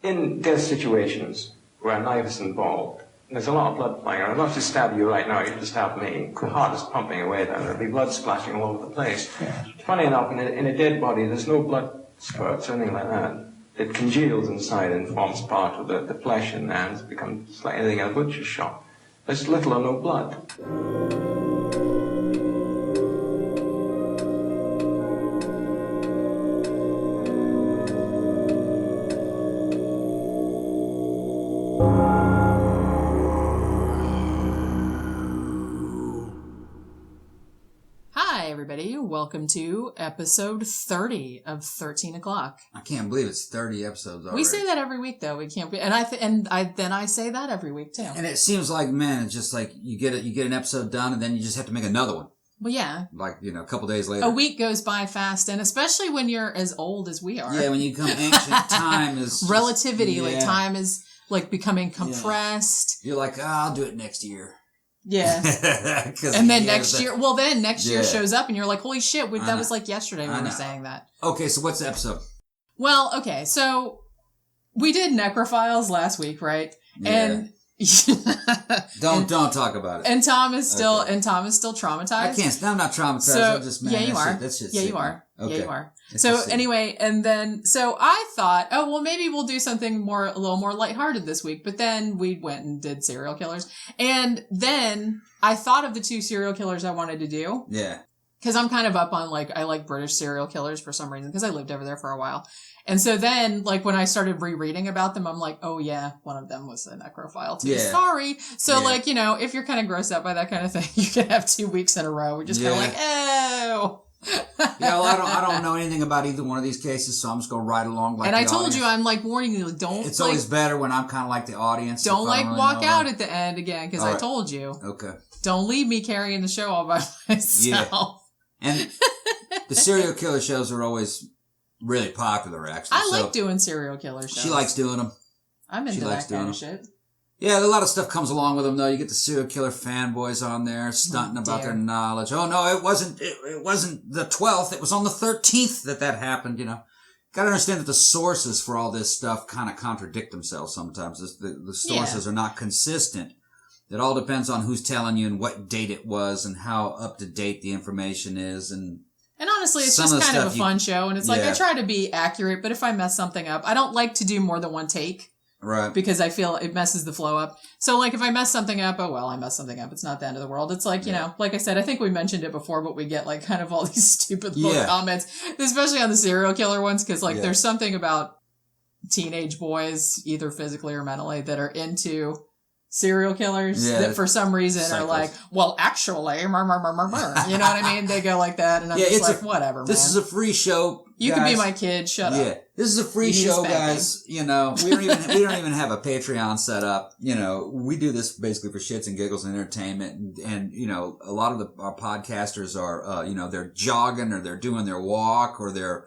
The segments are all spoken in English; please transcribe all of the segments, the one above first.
in death situations where a knife is involved, and there's a lot of blood flying around. I'd love to stab you right now. You just stab me. The heart is pumping away then. There'll be blood splashing all over the place. Yeah. Funny enough, in a dead body, there's no blood spurts or anything like that. It congeals inside and forms part of the flesh in there, and it becomes like anything in a butcher's shop. There's little or no blood. Welcome to episode 30 of 13 o'clock. I can't believe it's 30 episodes already. We say that every week, though. We can't be, and I say that every week too. And it seems like, man, it's just like you get an episode done, and then you just have to make another one. Well, yeah. Like, a couple days later. A week goes by fast, and especially when you're as old as we are. Yeah, when you come ancient, time is just, relativity. Like time is like becoming compressed. You're like, I'll do it next year. Yeah. And then next year shows up and you're like, holy shit, that was like yesterday when we were saying that. Okay, so what's the episode? Well, okay, so we did necrophiles last week, right? Yeah. And don't talk about it. And Tom is still traumatized. I can't. I'm not traumatized. So, I'm just, man, yeah, you are. That's just yeah, you are. Okay. Yeah, you are. So anyway, and then I thought, oh well, maybe we'll do something a little more lighthearted this week. But then we went and did serial killers, and then I thought of the two serial killers I wanted to do. Yeah. Because I'm kind of up on I like British serial killers for some reason because I lived over there for a while. And so then, when I started rereading about them, I'm like, oh yeah, one of them was a necrophile too. Yeah. Sorry. So if you're kind of grossed out by that kind of thing, you can have 2 weeks in a row. We're just kind of like, oh. I don't know anything about either one of these cases, so I'm just going to ride along and I told you, I'm warning you, don't. It's always better when I'm kind of like the audience. Don't walk out at the end again, because I told you. Okay. Don't leave me carrying the show all by myself. Yeah. And the serial killer shows are always really popular, actually. I like doing serial killer shows. She likes doing them. I'm into that kind of shit. Yeah, a lot of stuff comes along with them, though. You get the serial killer fanboys on there stunting about their knowledge. Oh, no, it wasn't the 12th. It was on the 13th that happened, Got to understand that the sources for all this stuff kind of contradict themselves sometimes. The sources are not consistent. It all depends on who's telling you and what date it was and how up to date the information is. And honestly, it's just kind of a fun show. And it's I try to be accurate, but if I mess something up, I don't like to do more than one take. Right. Because I feel it messes the flow up. So, if I mess something up, oh, well, I messed something up. It's not the end of the world. It's like I said, I think we mentioned it before, but we get, kind of all these stupid little comments, especially on the serial killer ones, because, there's something about teenage boys, either physically or mentally, that are into serial killers that for some reason are like, well, actually, you know what I mean? They go like that, and I'm just like, whatever, man. This is a free show. You can be my kid. Shut up. Yeah, this is a free show, guys. We don't even have a Patreon set up. We do this basically for shits and giggles and entertainment. And a lot of our podcasters are, they're jogging or they're doing their walk or they're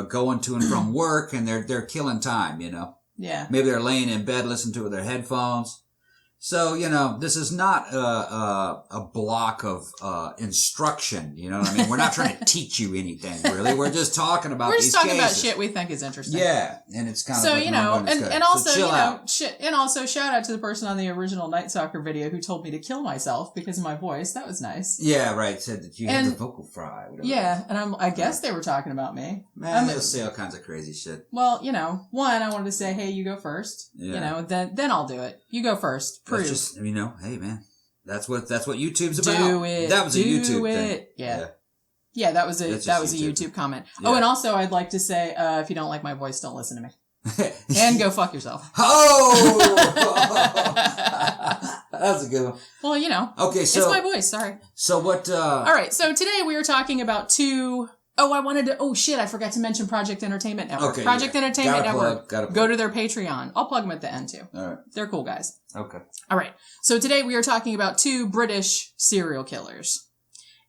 going to and from work and they're killing time. Yeah. Maybe they're laying in bed listening to it with their headphones. So, this is not a block of instruction, you know what I mean? We're not trying to teach you anything, really. We're just talking about these cases. We're just talking about shit we think is interesting. Yeah, and it's kind of and also shout out to the person on the original Night Stalker video who told me to kill myself because of my voice. That was nice. Yeah, right. Said that you had the vocal fry. Yeah, and I guess they were talking about me. Man, they'll say all kinds of crazy shit. Well, one, I wanted to say, hey, you go first. Yeah. Then I'll do it. You go first. Prove. That's just, hey man, that's what YouTube's about. Do it. That was a YouTube thing. Yeah, that was a YouTube comment. Yeah. Oh, and also I'd like to say, if you don't like my voice, don't listen to me. And go fuck yourself. Oh! That's a good one. Well, Okay, so it's my voice, sorry. So what, All right, so today we are talking about two... Oh, shit, I forgot to mention Project Entertainment Network. Okay, Project Entertainment Network. Gotta go to their Patreon. I'll plug them at the end, too. All right. They're cool guys. Okay. All right. So today we are talking about two British serial killers.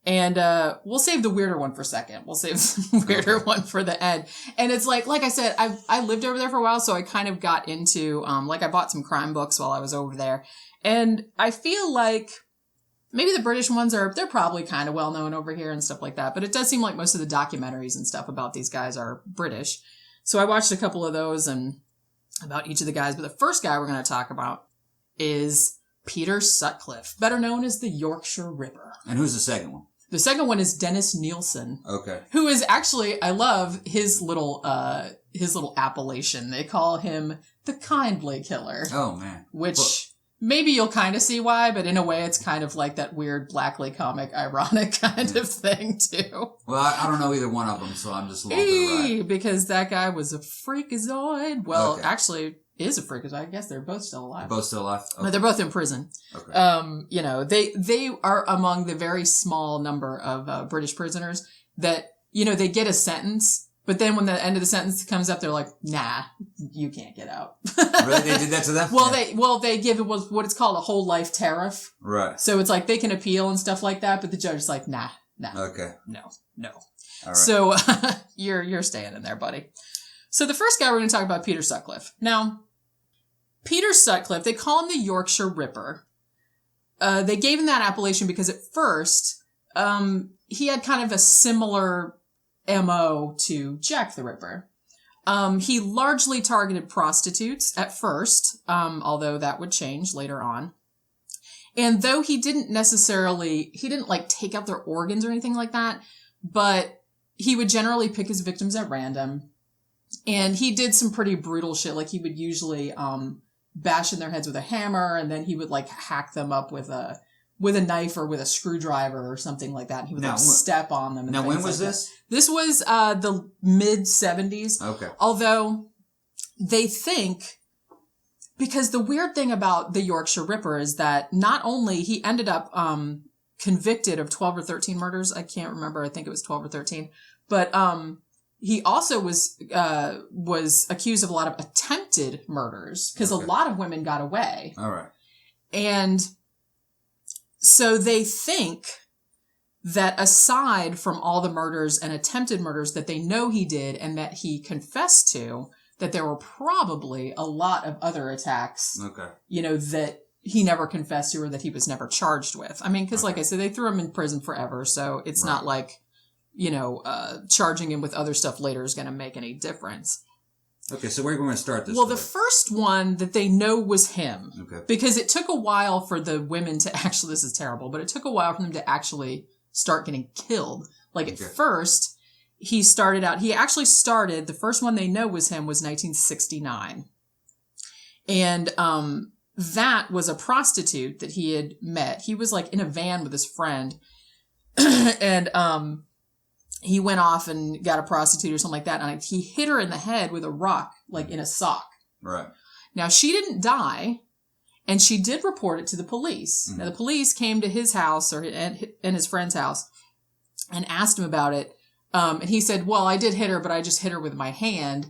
And we'll save the weirder one for second. We'll save the weirder one for the end. And it's like I said, I lived over there for a while, so I kind of got into, I bought some crime books while I was over there. And I feel like... maybe the British ones they're probably kind of well known over here and stuff like that. But it does seem like most of the documentaries and stuff about these guys are British. So I watched a couple of those and about each of the guys. But the first guy we're going to talk about is Peter Sutcliffe, better known as the Yorkshire Ripper. And who's the second one? The second one is Dennis Nilsen. Okay. Who is actually, I love his little appellation. They call him the Kindly Killer. Oh, man. Which maybe you'll kind of see why, but in a way it's kind of like that weird Blackley comic ironic kind of thing, too. Well, I don't know either one of them, so I'm just along for the ride. Because that guy was a freakazoid. Well, actually is a freakazoid. I guess they're both still alive. They're both still alive? Okay. No, they're both in prison. Okay. They are among the very small number of British prisoners that, they get a sentence, but then when the end of the sentence comes up, they're like, nah, you can't get out. Really? They did that to them? They give it what it's called a whole life tariff. Right. So it's like they can appeal and stuff like that, but the judge is like, nah. Okay. No. All right. So you're staying in there, buddy. So the first guy we're going to talk about, Peter Sutcliffe. Now, Peter Sutcliffe, they call him the Yorkshire Ripper. They gave him that appellation because at first, he had kind of a similar MO to Jack the Ripper. He largely targeted prostitutes at first, although that would change later on. And though he didn't like take out their organs or anything like that, but he would generally pick his victims at random. And he did some pretty brutal shit. Like he would usually, bash in their heads with a hammer, and then he would like hack them up with a knife or with a screwdriver or something like that. And he would step on them. Now, when was this? This was the mid 70s. Okay. Although they think, because the weird thing about the Yorkshire Ripper is that not only he ended up convicted of 12 or 13 murders. I can't remember. I think it was 12 or 13. But he also was accused of a lot of attempted murders because a lot of women got away. All right. And so they think that aside from all the murders and attempted murders that they know he did and that he confessed to, that there were probably a lot of other attacks, that he never confessed to or that he was never charged with. I mean, because like I said, they threw him in prison forever. So it's not like, charging him with other stuff later is going to make any difference. Okay, so where are we going to start this? Well, the first one that they know was him. Okay. Because it took a while for the women to actually, this is terrible, but it took a while for them to actually start getting killed. Like at first, he actually started, the first one they know was him was 1969. And that was a prostitute that he had met. He was like in a van with his friend. And he went off and got a prostitute or something like that. And he hit her in the head with a rock, like in a sock. Right. Now, she didn't die, and she did report it to the police. Mm-hmm. Now, the police came to his house and his friend's house and asked him about it. And he said, well, I did hit her, but I just hit her with my hand.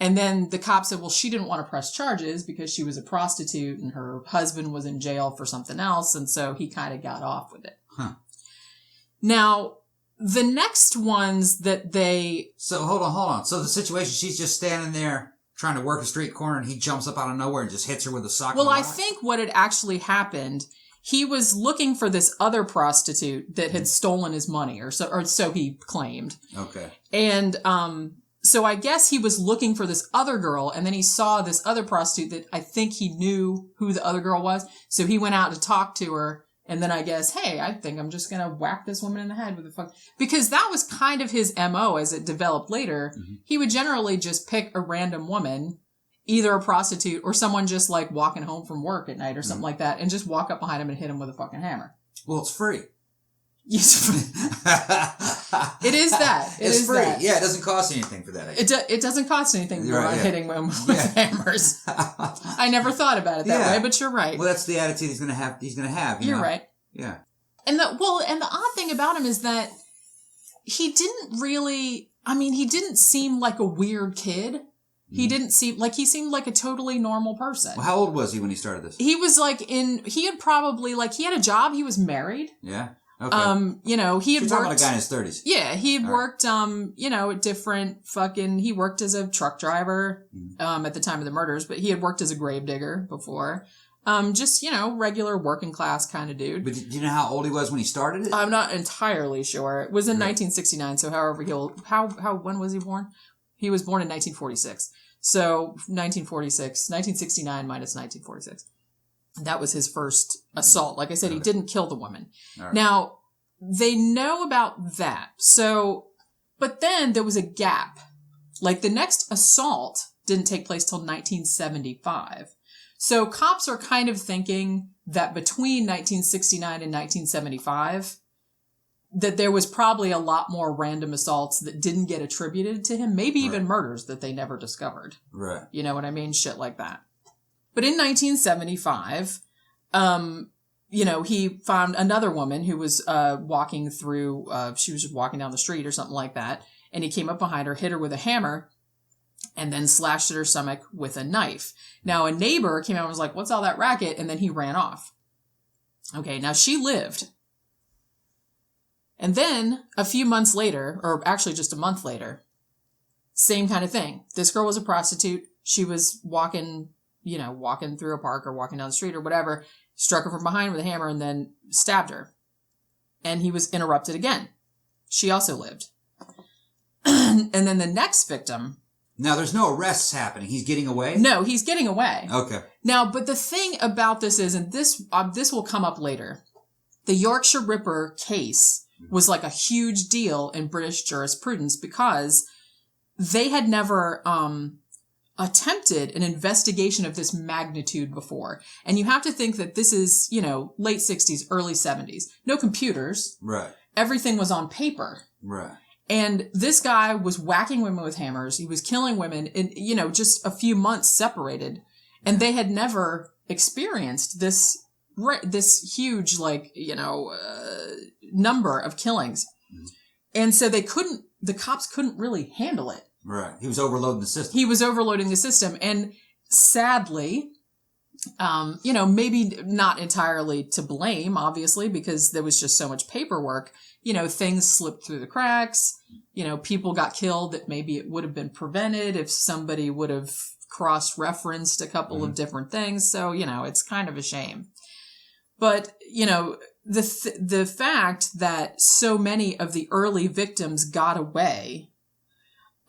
And then the cop said, well, she didn't want to press charges because she was a prostitute and her husband was in jail for something else. And so he kind of got off with it. Huh. Now, the next ones that they... So, hold on. So the situation, she's just standing there trying to work a street corner and he jumps up out of nowhere and just hits her with a sock. Well, I think what had actually happened, he was looking for this other prostitute that had stolen his money, or so he claimed. Okay. And so I guess he was looking for this other girl, and then he saw this other prostitute that I think he knew who the other girl was. So he went out to talk to her. And then I guess, hey, I think I'm just going to whack this woman in the head with a fuck. Because that was kind of his MO as it developed later. Mm-hmm. He would generally just pick a random woman, either a prostitute or someone just like walking home from work at night or something like that, and just walk up behind him and hit him with a fucking hammer. Well, it's free. Yes. It is that. It's free. That. Yeah, it doesn't cost anything for that. It doesn't cost anything for hitting them with hammers. I never thought about it that way, but you're right. Well, that's the attitude he's going to have. You're right. Yeah. And the odd thing about him is that he didn't seem like a weird kid. He seemed like a totally normal person. Well, how old was he when he started this? He was he had a job. He was married. Yeah. Okay. He had worked. You're talking about a guy in his 30s. Yeah, he had worked, different he worked as a truck driver, at the time of the murders, but he had worked as a gravedigger before. Regular working class kind of dude. But do you know how old he was when he started it? I'm not entirely sure. It was in 1969, so when was he born? He was born in 1946. So 1969 minus 1946. That was his first assault. Like I said, he didn't kill the woman. Right. Now, they know about that. So, but then there was a gap. Like the next assault didn't take place till 1975. So cops are kind of thinking that between 1969 and 1975, that there was probably a lot more random assaults that didn't get attributed to him, maybe even murders that they never discovered. Right. You know what I mean? Shit like that. But in 1975, he found another woman who was walking through, she was just walking down the street or something like that, and he came up behind her, hit her with a hammer, and then slashed at her stomach with a knife. Now, a neighbor came out and was like, what's all that racket? And then he ran off. Okay, now she lived. And then a few months later, or actually just a month later, same kind of thing. This girl was a prostitute. She was walking through a park or walking down the street or whatever, struck her from behind with a hammer and then stabbed her. And he was interrupted again. She also lived. And then the next victim... Now, there's no arrests happening. He's getting away? No, he's getting away. Okay. Now, but the thing about this is, and this will come up later, the Yorkshire Ripper case was like a huge deal in British jurisprudence because they had never attempted an investigation of this magnitude before. And you have to think that this is, late 60s, early 70s. No computers. Right. Everything was on paper. Right. And this guy was whacking women with hammers. He was killing women in, just a few months separated. And they had never experienced this huge, number of killings. Mm-hmm. And so the cops couldn't really handle it. Right. He was overloading the system. He was overloading the system. And sadly, maybe not entirely to blame, obviously, because there was just so much paperwork. Things slipped through the cracks. People got killed that maybe it would have been prevented if somebody would have cross-referenced a couple of different things. So, it's kind of a shame. But, the fact that so many of the early victims got away,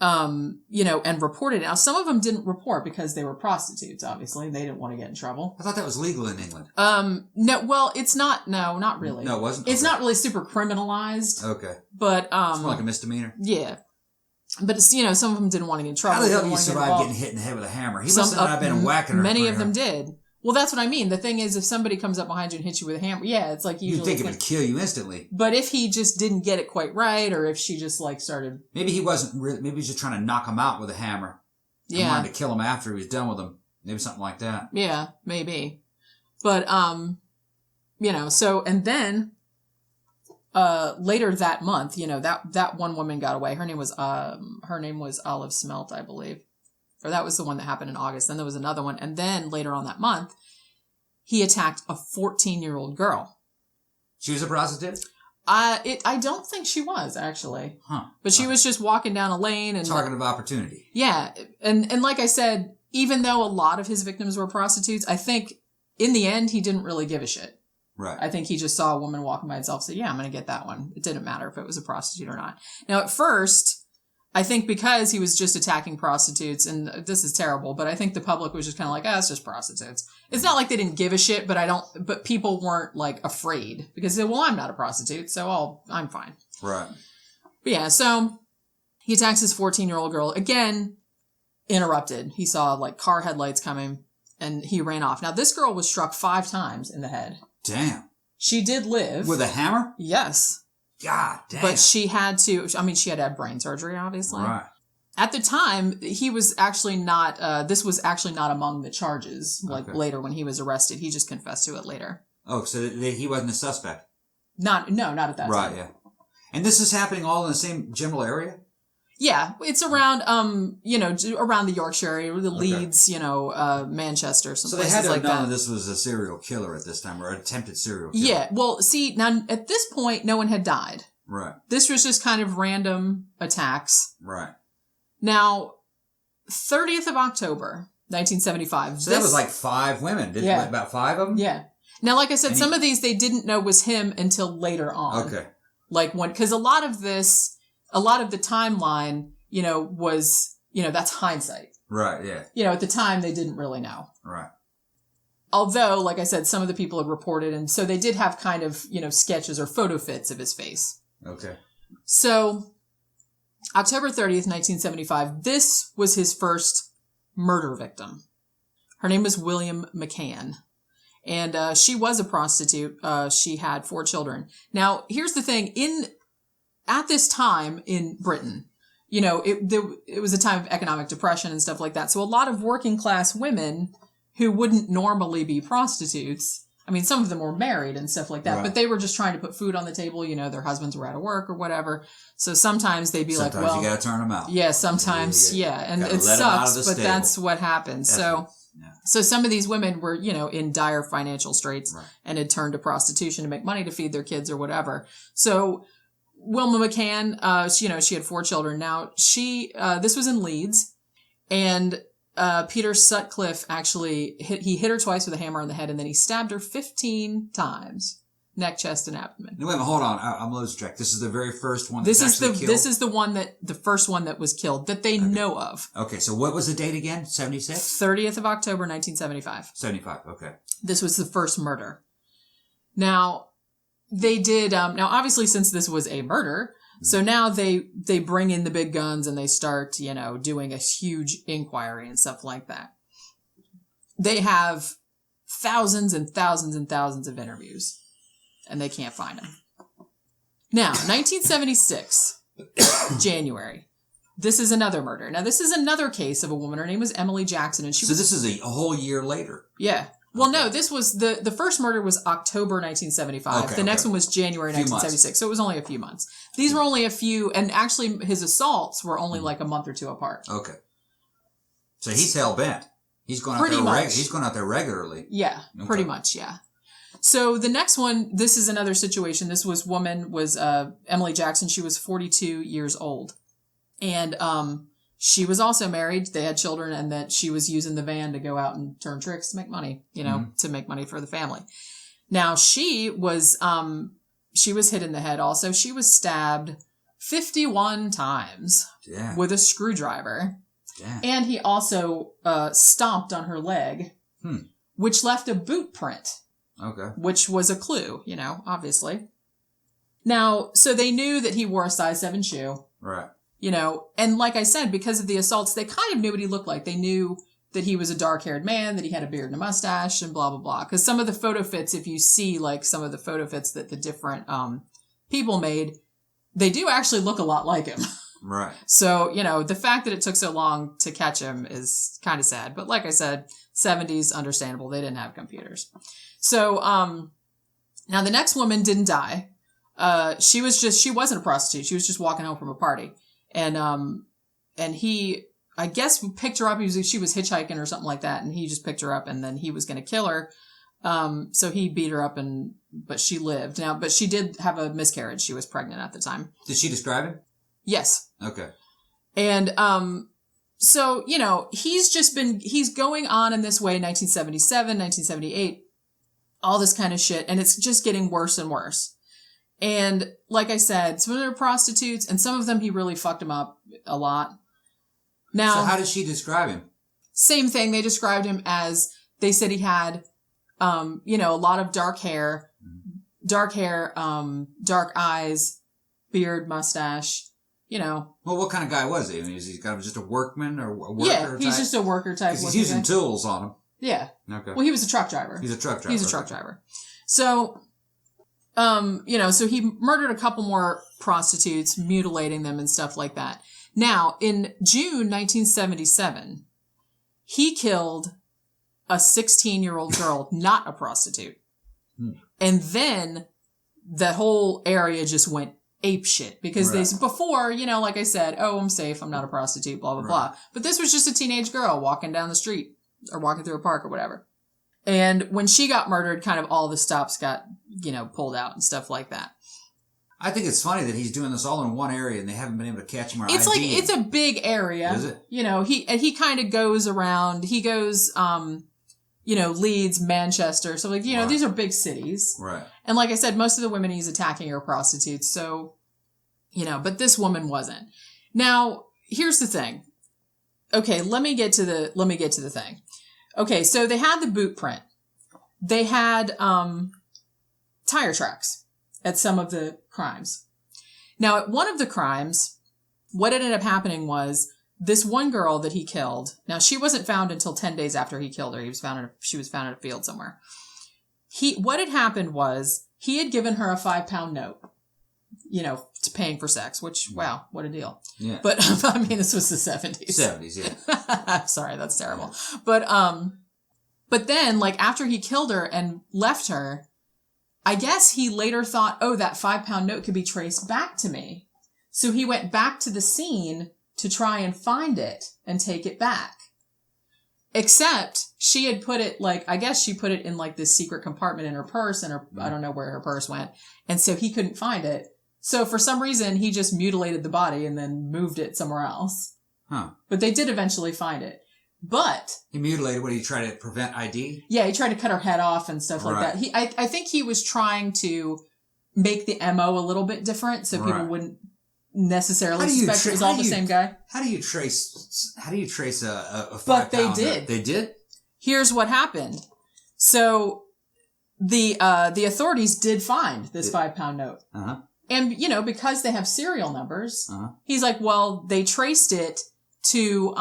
and reported. Now, some of them didn't report because they were prostitutes, obviously. They didn't want to get in trouble. I thought that was legal in England. No, well, it's not, no, not really. No, it wasn't? It's not really super criminalized. Okay. But, it's more like a misdemeanor. Yeah. But it's, some of them didn't want to get in trouble. How the hell did you survive getting hit in the head with a hammer? He must have not been whacking her. Many of them did. Well, that's what I mean. The thing is, if somebody comes up behind you and hits you with a hammer, yeah, it's like usually... You'd think it would kill you instantly. But if he just didn't get it quite right, or if she just, started... Maybe he wasn't really... Maybe he was just trying to knock him out with a hammer. Yeah. And wanted to kill him after he was done with him. Maybe something like that. Yeah, maybe. But, so... And then, later that month, that one woman got away. Her name was Olive Smelt, I believe. Or that was the one that happened in August. Then there was another one. And then later on that month, he attacked a 14-year-old girl. She was a prostitute? I don't think she was, actually. Huh. But she was just walking down a lane and... Target of opportunity. Yeah. And like I said, even though a lot of his victims were prostitutes, I think in the end, he didn't really give a shit. Right. I think he just saw a woman walking by itself and said, yeah, I'm going to get that one. It didn't matter if it was a prostitute or not. Now, at first... I think because he was just attacking prostitutes, and this is terrible, but I think the public was just kind of like, it's just prostitutes. It's not like they didn't give a shit, but people weren't afraid because they said, well, I'm not a prostitute, so I'm fine. Right. But yeah, so he attacks his 14-year-old girl again, interrupted. He saw car headlights coming and he ran off. Now this girl was struck 5 times in the head. Damn. She did live. With a hammer? Yes. God damn. But she had to have brain surgery, obviously. Right. At the time, he was actually not, this was actually not among the charges, later when he was arrested. He just confessed to it later. Oh, so he wasn't a suspect? Not at that time. Right, yeah. And this is happening all in the same general area? Yeah, it's around, around the Yorkshire area, the Leeds, Manchester, some places like that. So they had to have known this was a serial killer at this time, or an attempted serial killer. Yeah, well, see, now, at this point, no one had died. Right. This was just kind of random attacks. Right. Now, 30th of October, 1975. So that was 5 women. About 5 of them? Yeah. Now, like I said, some of these they didn't know was him until later on. Okay. Because a lot of the timeline, was, that's hindsight. Right, yeah. You know, at the time, they didn't really know. Right. Although, like I said, some of the people had reported, and so they did have kind of, you know, sketches or photo fits of his face. Okay. So, October 30th, 1975, this was his first murder victim. Her name was William McCann. And she was a prostitute. She had 4 children. Now, here's the thing. At this time in Britain, you know, it was a time of economic depression and stuff like that. So a lot of working class women who wouldn't normally be prostitutes, I mean, some of them were married and stuff like that, but they were just trying to put food on the table. You know, their husbands were out of work or whatever. So sometimes they'd be like, well, you got to turn them out. Yeah, sometimes, yeah. And it sucks, but that's what happens. So some of these women were, you know, in dire financial straits and had turned to prostitution to make money to feed their kids or whatever. So Wilma McCann, you know, she had 4 children. Now, this was in Leeds, and Peter Sutcliffe actually hit her twice with a hammer on the head, and then he stabbed her 15 times. Neck, chest, and abdomen. No, wait a minute, hold on. I'm losing track. This is the very first one This that's actually killed? This is the first one that was killed that they know of. Okay, so what was the date again? 76? 30th of October, 1975. 75, okay. This was the first murder. Now, they did, now obviously since this was a murder, so now they bring in the big guns and they start, you know, doing a huge inquiry and stuff like that. They have thousands and thousands and thousands of interviews. And they can't find him. Now, 1976, January. This is another murder. Now, this is another case of a woman. Her name was Emily Jackson, and this is a whole year later. Yeah. Well, no, this was the first murder was October 1975. Okay, the next one was January 1976. So it was only a few months. These were only a few, and actually his assaults were only like a month or 2 apart. Okay. So he's hell bent. He's going out there regularly. Yeah, pretty much. Yeah. So the next one, this is another situation. This was Emily Jackson. She was 42 years old. And she was also married. They had children, and that she was using the van to go out and turn tricks to make money, you know, to make money for the family. Now, she was hit in the head also. She was stabbed 51 times with a screwdriver. Damn. And he also stomped on her leg, which left a boot print. Okay. Which was a clue, you know, obviously. Now, so they knew that he wore a size 7 shoe. Right. You know, and like I said, because of the assaults, they kind of knew what he looked like. They knew that he was a dark-haired man, that he had a beard and a mustache, and blah, blah, blah. Because some of the photo fits, if you see, like, some of the photo fits that the different people made, they do actually look a lot like him. Right. So, you know, the fact that it took so long to catch him is kind of sad. But like I said, 70s, understandable. They didn't have computers. So, now the next woman didn't die. She wasn't a prostitute. She was just walking home from a party. And he, I guess, picked her up. She was hitchhiking or something like that. And he just picked her up, and then he was going to kill her. So he beat her up, but she lived. Now, but she did have a miscarriage. She was pregnant at the time. Did she describe him? Yes. Okay. And, so, you know, he's going on in this way, 1977, 1978. All this kind of shit, and it's just getting worse and worse. And like I said, some of them are prostitutes, and some of them he really fucked them up a lot. Now, so how did she describe him? Same thing. They described him as, they said he had, you know, a lot of dark hair, dark eyes, beard, mustache, you know. Well, what kind of guy was he? I mean, is he kind of just a workman or a worker type? Yeah, he's just a worker type. Because he's using tools on him. Yeah. Okay. Well, he was a truck driver. He's a truck driver. So, you know, so he murdered a couple more prostitutes, mutilating them and stuff like that. Now, in June 1977, he killed a 16-year-old girl, not a prostitute. And then the whole area just went apeshit because before, you know, like I said, oh, I'm safe, I'm not a prostitute, blah, blah, blah. But this was just a teenage girl walking down the street or walking through a park or whatever. And when she got murdered, kind of all the stops got, you know, pulled out and stuff like that. I think it's funny that he's doing this all in one area and they haven't been able to catch him or It's ID like, him. it's a big area. Is it? You know, he kind of goes around, he goes, you know, Leeds, Manchester. So like, you know, these are big cities. Right. And like I said, most of the women he's attacking are prostitutes. So, you know, but this woman wasn't. Now, here's the thing. okay, let me get to the thing. Okay, so they had the boot print. They had tire tracks at some of the crimes. Now, at one of the crimes, what ended up happening was this one girl that he killed. Now, she wasn't found until 10 days after he killed her. She was found in a field somewhere. What had happened was he had given her a £5 note, to paying for sex, which, wow, what a deal. Yeah. But, I mean, this was the 70s. 70s, yeah. Sorry, that's terrible. But then, like, after he killed her and left her, I guess he later thought, oh, that £5 note could be traced back to me. So he went back to the scene to try and find it and take it back. Except she had put it, like, I guess she put it in, like, this secret compartment in her purse, and I don't know where her purse went. And so he couldn't find it. So for some reason, he just mutilated the body and then moved it somewhere else. Huh. But they did eventually find it. But he mutilated. What, did he try to prevent ID? Yeah, he tried to cut her head off and stuff like that. I think he was trying to make the MO a little bit different so people wouldn't necessarily suspect it was all the same guy. How do you trace a £5 But they did. Note? They did? Here's what happened. So the authorities did find this £5 note. Uh-huh. And, because they have serial numbers, he's like, well, they traced it to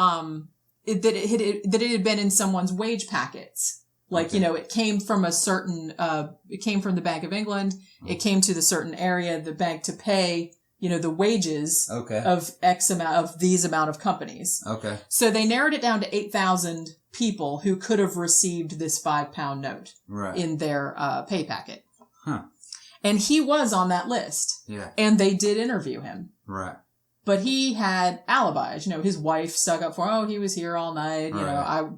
that it had been in someone's wage packets. Like, it came from it came from the Bank of England. It came to the certain area, the bank, to pay, the wages of X amount of these amount of companies. Okay. So they narrowed it down to 8,000 people who could have received this £5 note in their pay packet. Huh. And he was on that list. Yeah. And they did interview him. Right. But he had alibis. His wife stuck up for, he was here all night.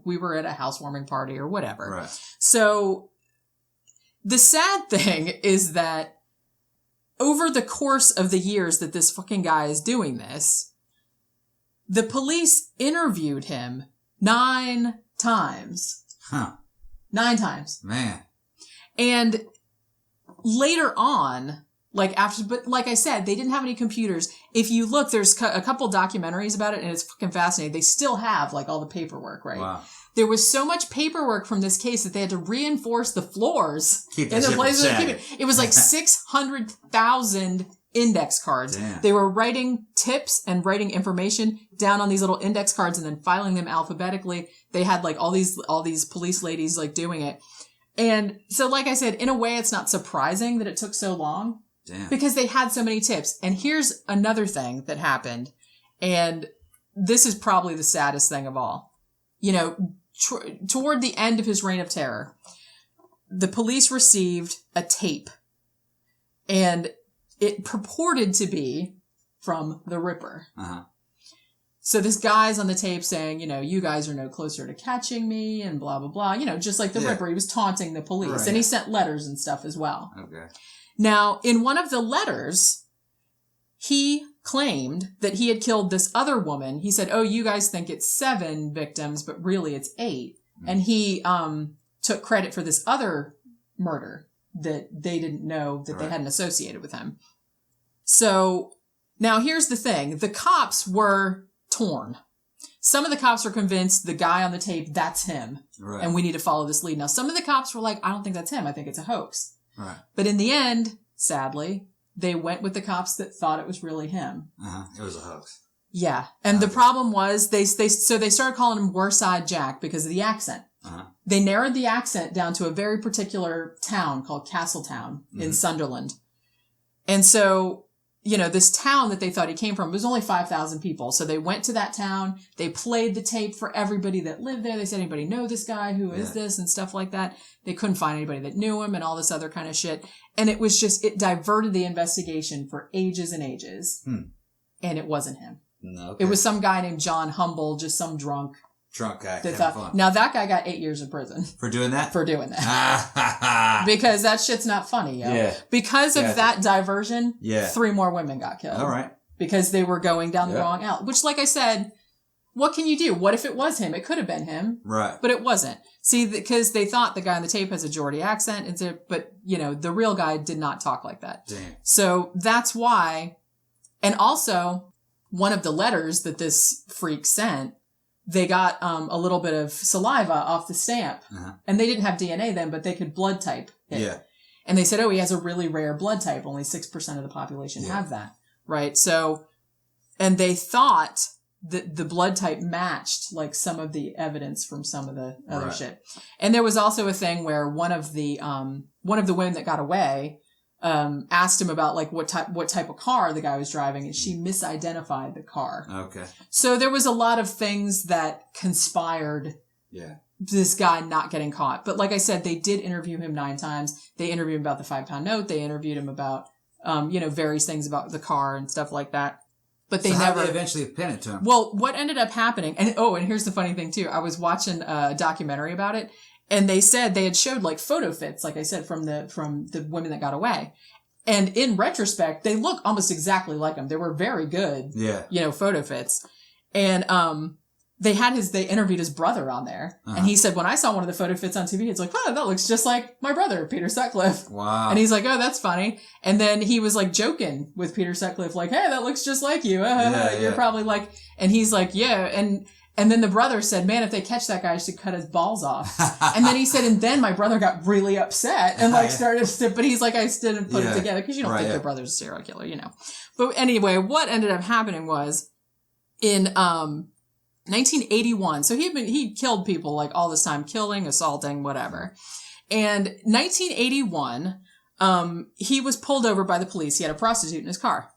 We were at a housewarming party or whatever. Right. So the sad thing is that over the course of the years that this fucking guy is doing this, the police interviewed him 9 times. Huh. 9 times. Man. And later on, but like I said, they didn't have any computers. If you look, there's a couple documentaries about it, and it's fucking fascinating. They still have, all the paperwork, right? Wow. There was so much paperwork from this case that they had to reinforce the floors in the places they keep it. It was 600,000 index cards. Damn. They were writing tips and writing information down on these little index cards and then filing them alphabetically. They had, all these police ladies, doing it. And so, like I said, in a way, it's not surprising that it took so long. Damn. Because they had so many tips. And here's another thing that happened. And this is probably the saddest thing of all. Toward the end of his reign of terror, the police received a tape. And it purported to be from the Ripper. Uh-huh. So this guy's on the tape saying, you guys are no closer to catching me and blah, blah, blah. Just like the Ripper, he was taunting the police. Right. And he sent letters and stuff as well. Okay. Now, in one of the letters, he claimed that he had killed this other woman. He said, you guys think it's 7 victims, but really it's 8. Mm. And he took credit for this other murder that they didn't know that they hadn't associated with him. So now here's the thing. The cops were torn. Some of the cops were convinced the guy on the tape, that's him. Right. And we need to follow this lead. Now, some of the cops were like, I don't think that's him. I think it's a hoax. Right. But in the end, sadly, they went with the cops that thought it was really him. Uh-huh. It was a hoax. Yeah. And the problem was they started calling him Warside Jack because of the accent. Uh-huh. They narrowed the accent down to a very particular town called Castletown in Sunderland. And so, this town that they thought he came from was only 5,000 people. So they went to that town. They played the tape for everybody that lived there. They said, anybody know this guy? Who is this? And stuff like that. They couldn't find anybody that knew him and all this other kind of shit. And it was it diverted the investigation for ages and ages. And it wasn't him. No, okay. It was some guy named John Humble, just some drunk guy. Now that guy got 8 years in prison. For doing that? For doing that. Because that shit's not funny, yo. Yeah. Because of that diversion, 3 more women got killed. All right. Because they were going down the wrong alley. Which, like I said, what can you do? What if it was him? It could have been him. Right. But it wasn't. See, because they thought the guy on the tape has a Geordie accent, but, the real guy did not talk like that. Damn. So that's why. And also, one of the letters that this freak sent they got a little bit of saliva off the stamp. And they didn't have DNA then, but they could blood type it. Yeah. And they said, oh, he has a really rare blood type. Only 6% of the population have that. Right? So, and they thought that the blood type matched like some of the evidence from some of the other shit. And there was also a thing where one of the women that got away asked him about like what type of car the guy was driving, and she misidentified the car. Okay. So there was a lot of things that conspired. Yeah. This guy not getting caught. But like I said, they did interview him 9 times. They interviewed him about the £5 note. They interviewed him about, various things about the car and stuff like that. But they never How did they eventually pin it to him? Well, what ended up happening, and here's the funny thing too. I was watching a documentary about it, and they said they had showed like photo fits, like I said, from the women that got away. And in retrospect, they look almost exactly like him. They were very good, photo fits. And, they interviewed his brother on there. And he said, when I saw one of the photo fits on TV, it's like, oh, that looks just like my brother, Peter Sutcliffe. Wow. And he's like, oh, that's funny. And then he was like joking with Peter Sutcliffe, like, hey, that looks just like you. You're probably like, and he's like, yeah. And then the brother said, man, if they catch that guy, I should cut his balls off. And then he said, and then my brother got really upset and like started to, but he's like, I still didn't put it together because you don't think your brother's a serial killer, But anyway, what ended up happening was in, 1981. So he killed people like all this time, killing, assaulting, whatever. And 1981, he was pulled over by the police. He had a prostitute in his car.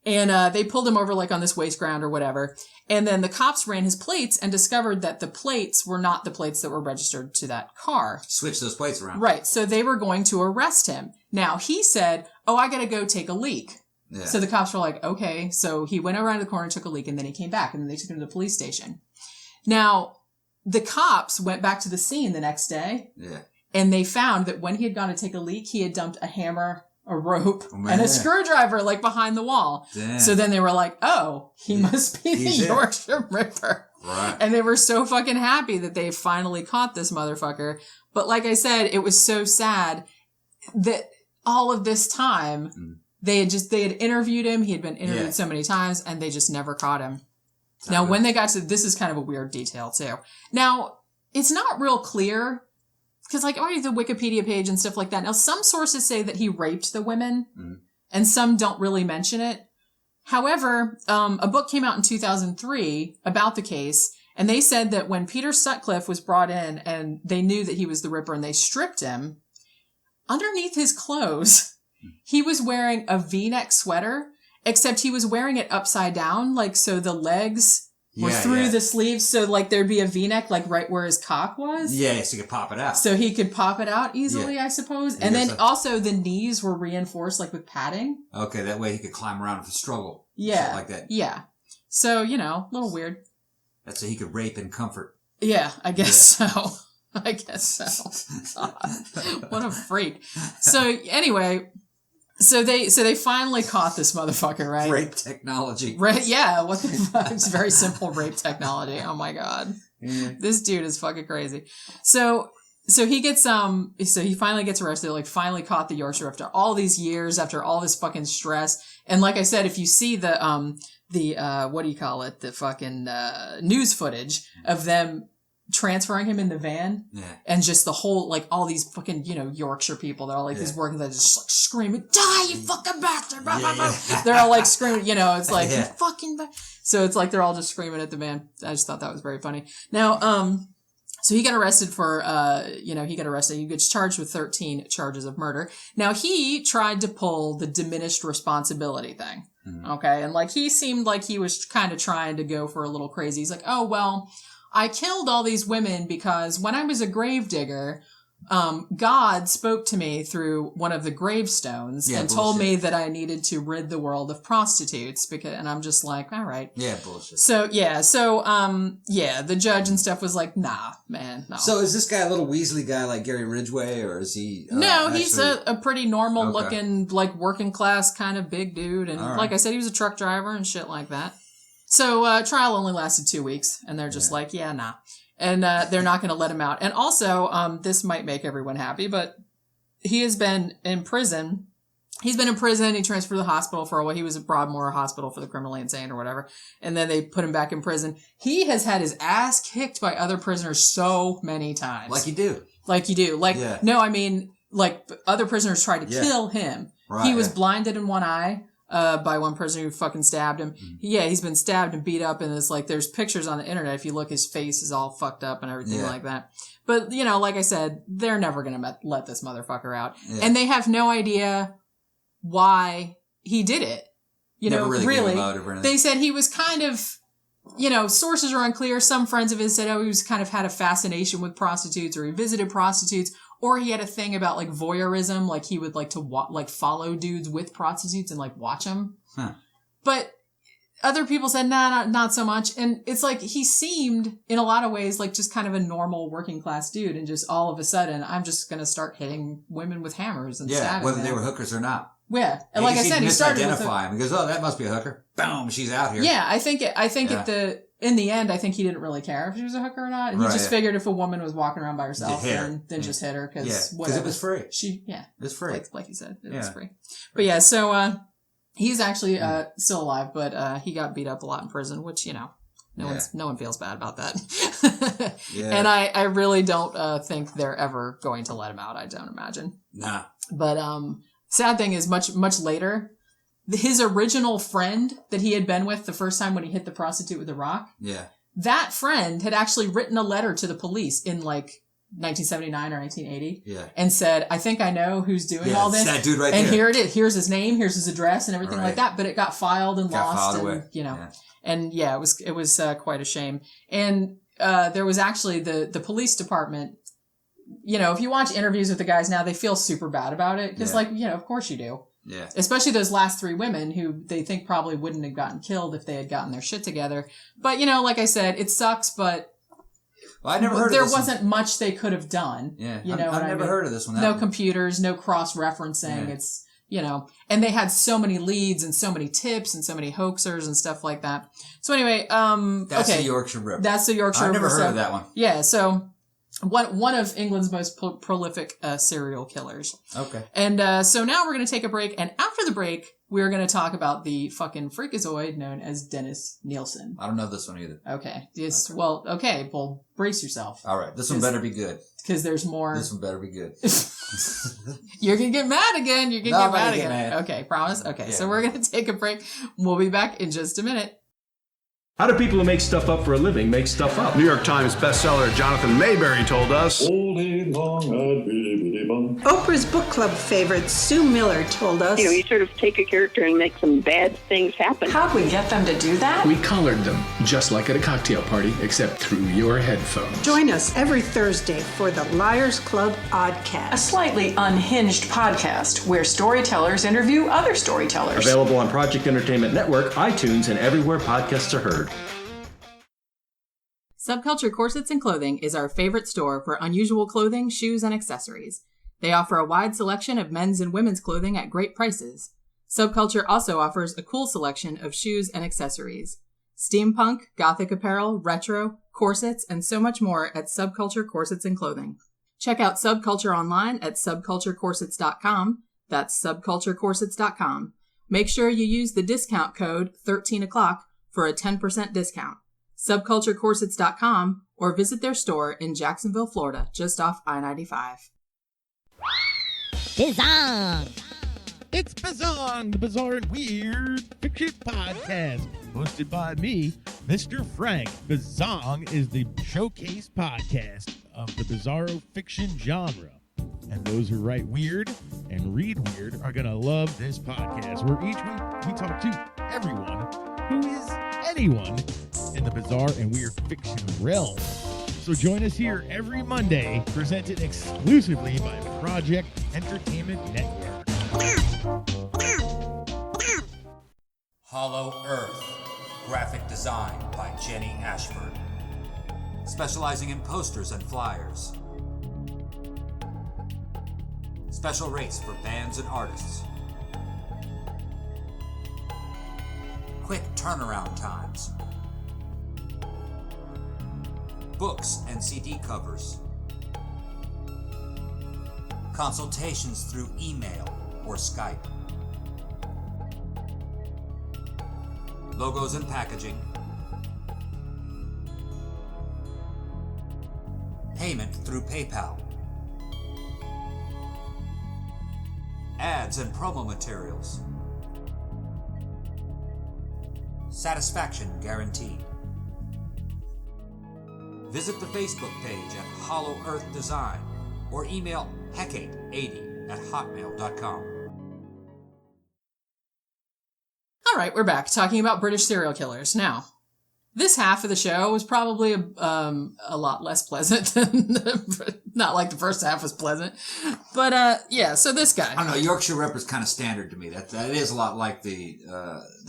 And, they pulled him over like on this waste ground or whatever. And then the cops ran his plates and discovered that the plates were not the plates that were registered to that car. Switch those plates around. Right. So they were going to arrest him. Now he said, oh, I gotta go take a leak. Yeah. So the cops were like, okay. So he went around the corner, took a leak, and then he came back, and then they took him to the police station. Now, the cops went back to the scene the next day, and they found that when he had gone to take a leak, he had dumped a hammer, a rope, and a screwdriver, like, behind the wall. Damn. So then they were like, oh, he must be the Yorkshire Ripper. Right. And they were so fucking happy that they finally caught this motherfucker. But like I said, it was so sad that all of this time... They had interviewed him. He had been interviewed so many times, and they just never caught him. Now, when they got to, this is kind of a weird detail too. Now, it's not real clear, because like, the Wikipedia page and stuff like that. Now, some sources say that he raped the women, and some don't really mention it. However, a book came out in 2003 about the case, and they said that when Peter Sutcliffe was brought in, and they knew that he was the Ripper, and they stripped him, underneath his clothes... He was wearing a V-neck sweater, except he was wearing it upside down, like so the legs were through the sleeves, so like there'd be a V-neck like right where his cock was. Yeah, so he could pop it out. So he could pop it out easily, I suppose. And then also the knees were reinforced like with padding. Okay, that way he could climb around if he struggled. Yeah. Like that. Yeah. So, a little weird. That's so he could rape in comfort. Yeah, I guess so. I guess so. God, what a freak. So anyway... So they finally caught this motherfucker, right? Rape technology. Right? Yeah. What the fuck? It's very simple rape technology. Oh my God. This dude is fucking crazy. So he gets, so he finally gets arrested, like finally caught the Yorkshire after all these years, after all this fucking stress. And like I said, if you see the what do you call it? The fucking, news footage of them transferring him in the van and just the whole, like all these fucking, Yorkshire people, they're all like these working, they're just like screaming, die, you fucking bastard. They're all like screaming, it's like, you fucking so it's like they're all just screaming at the man. I just thought that was very funny. Now, so he got arrested for, he gets charged with 13 charges of murder. Now he tried to pull the diminished responsibility thing. Okay. And like, he seemed like he was kind of trying to go for a little crazy. He's like, oh, well, I killed all these women because when I was a gravedigger, God spoke to me through one of the gravestones and told me that I needed to rid the world of prostitutes and I'm just like, all right. Yeah, bullshit. So, the judge and stuff was like, nah, man, no. So is this guy a little Weasley guy like Gary Ridgway or is he? No, he's a pretty normal looking, like working class kind of big dude. And like I said, he was a truck driver and shit like that. So, trial only lasted 2 weeks and they're just like, yeah, nah. And, they're not going to let him out. And also, this might make everyone happy, but he has been in prison he's been in prison. He transferred to the hospital for a while. He was at Broadmoor Hospital for the criminally insane or whatever. And then they put him back in prison. He has had his ass kicked by other prisoners so many times. Like you do. Like you do. Like, no, I mean, like other prisoners tried to kill him. Right, he was blinded in one eye. By one person who fucking stabbed him. Mm. Yeah, he's been stabbed and beat up, and it's like, there's pictures on the internet. If you look, his face is all fucked up and everything like that. But, you know, like I said, they're never gonna let this motherfucker out. Yeah. And they have no idea why he did it. You never know, really. They said he was kind of, you know, sources are unclear. Some friends of his said, he was kind of had a fascination with prostitutes, or he visited prostitutes. Or he had a thing about, like, voyeurism, like he would like to follow dudes with prostitutes and, like, watch them. Huh. But other people said, nah, not so much. And it's like, he seemed, in a lot of ways, like just kind of a normal working class dude. And just all of a sudden, I'm just going to start hitting women with hammers and stabbing whether them. They were hookers or not. Yeah. And like I said, he started with him. He goes, oh, that must be a hooker. Boom, she's out here. Yeah, I think in the end, I think he didn't really care if she was a hooker or not. He just figured if a woman was walking around by herself, then just hit her, because it was free. It was free. Like you said, it was free. But yeah, so he's actually still alive, but he got beat up a lot in prison, which, you know, no one feels bad about that. And I really don't think they're ever going to let him out. I don't imagine. Nah. But sad thing is, much later, his original friend that he had been with the first time when he hit the prostitute with the rock. Yeah. That friend had actually written a letter to the police in like 1979 or 1980. Yeah. And said, I think I know who's doing all this. That dude right and there. here it is. Here's his name. Here's his address and everything like that. But it got filed and lost. Away. You know, and it was quite a shame. And, there was actually the police department. You know, if you watch interviews with the guys now, they feel super bad about it. Cause like, you know, of course you do. Yeah. Especially those last 3 women who they think probably wouldn't have gotten killed if they had gotten their shit together. But, you know, like I said, it sucks, but I never heard there of this wasn't much they could have done. Yeah. You know, I've never heard of this one. No computers, no cross-referencing. Yeah. It's, you know, and they had so many leads and so many tips and so many hoaxers and stuff like that. So anyway, that's the Yorkshire Ripper. That's the Yorkshire Ripper. I've never heard of that one. Yeah. So one of England's most prolific serial killers. Okay. And so now we're going to take a break. And after the break, we're going to talk about the fucking freakazoid known as Dennis Nilsen. I don't know this one either. Okay. Well, brace yourself. All right. This one better be good. Because there's more. This one better be good. You're going to get mad again. You're going to get mad again. Mad. Okay. Promise? Okay. Yeah. So we're going to take a break. We'll be back in just a minute. How do people who make stuff up for a living make stuff up? New York Times bestseller Jonathan Mayberry told us. Oprah's book club favorite Sue Miller told us. You know, you sort of take a character and make some bad things happen. How'd we get them to do that? We colored them, just like at a cocktail party, except through your headphones. Join us every Thursday for the Liars Club Oddcast. A slightly unhinged podcast where storytellers interview other storytellers. Available on Project Entertainment Network, iTunes, and everywhere podcasts are heard. Subculture Corsets and Clothing is our favorite store for unusual clothing, shoes, and accessories. They offer a wide selection of men's and women's clothing at great prices. Subculture also offers a cool selection of shoes and accessories. Steampunk, gothic apparel, retro, corsets, and so much more at Subculture Corsets and Clothing. Check out Subculture online at subculturecorsets.com. That's subculturecorsets.com. Make sure you use the discount code 13o'clock for a 10% discount. Subculturecorsets.com or visit their store in Jacksonville, Florida, just off I-95. Bizarre! It's Bizarre, the bizarre and weird fiction podcast, hosted by me, Mr. Frank. Bizarre is the showcase podcast of the bizarro fiction genre. And those who write weird and read weird are going to love this podcast, where each week we talk to everyone who is anyone in the bizarre and weird fiction realm. So join us here every Monday, presented exclusively by Project Entertainment Network. Hollow Earth, graphic design by Jenny Ashford, specializing in posters and flyers. Special rates for bands and artists. Quick turnaround times. Books and CD covers. Consultations through email or Skype. Logos and packaging. Payment through PayPal. Ads and promo materials. Satisfaction guaranteed. Visit the Facebook page at Hollow Earth Design or email hecate80@hotmail.com. All right, we're back talking about British serial killers. Now, this half of the show was probably a lot less pleasant than not like the first half was pleasant. But yeah, so this guy. I don't know, Yorkshire Ripper's kind of standard to me. That is a lot like the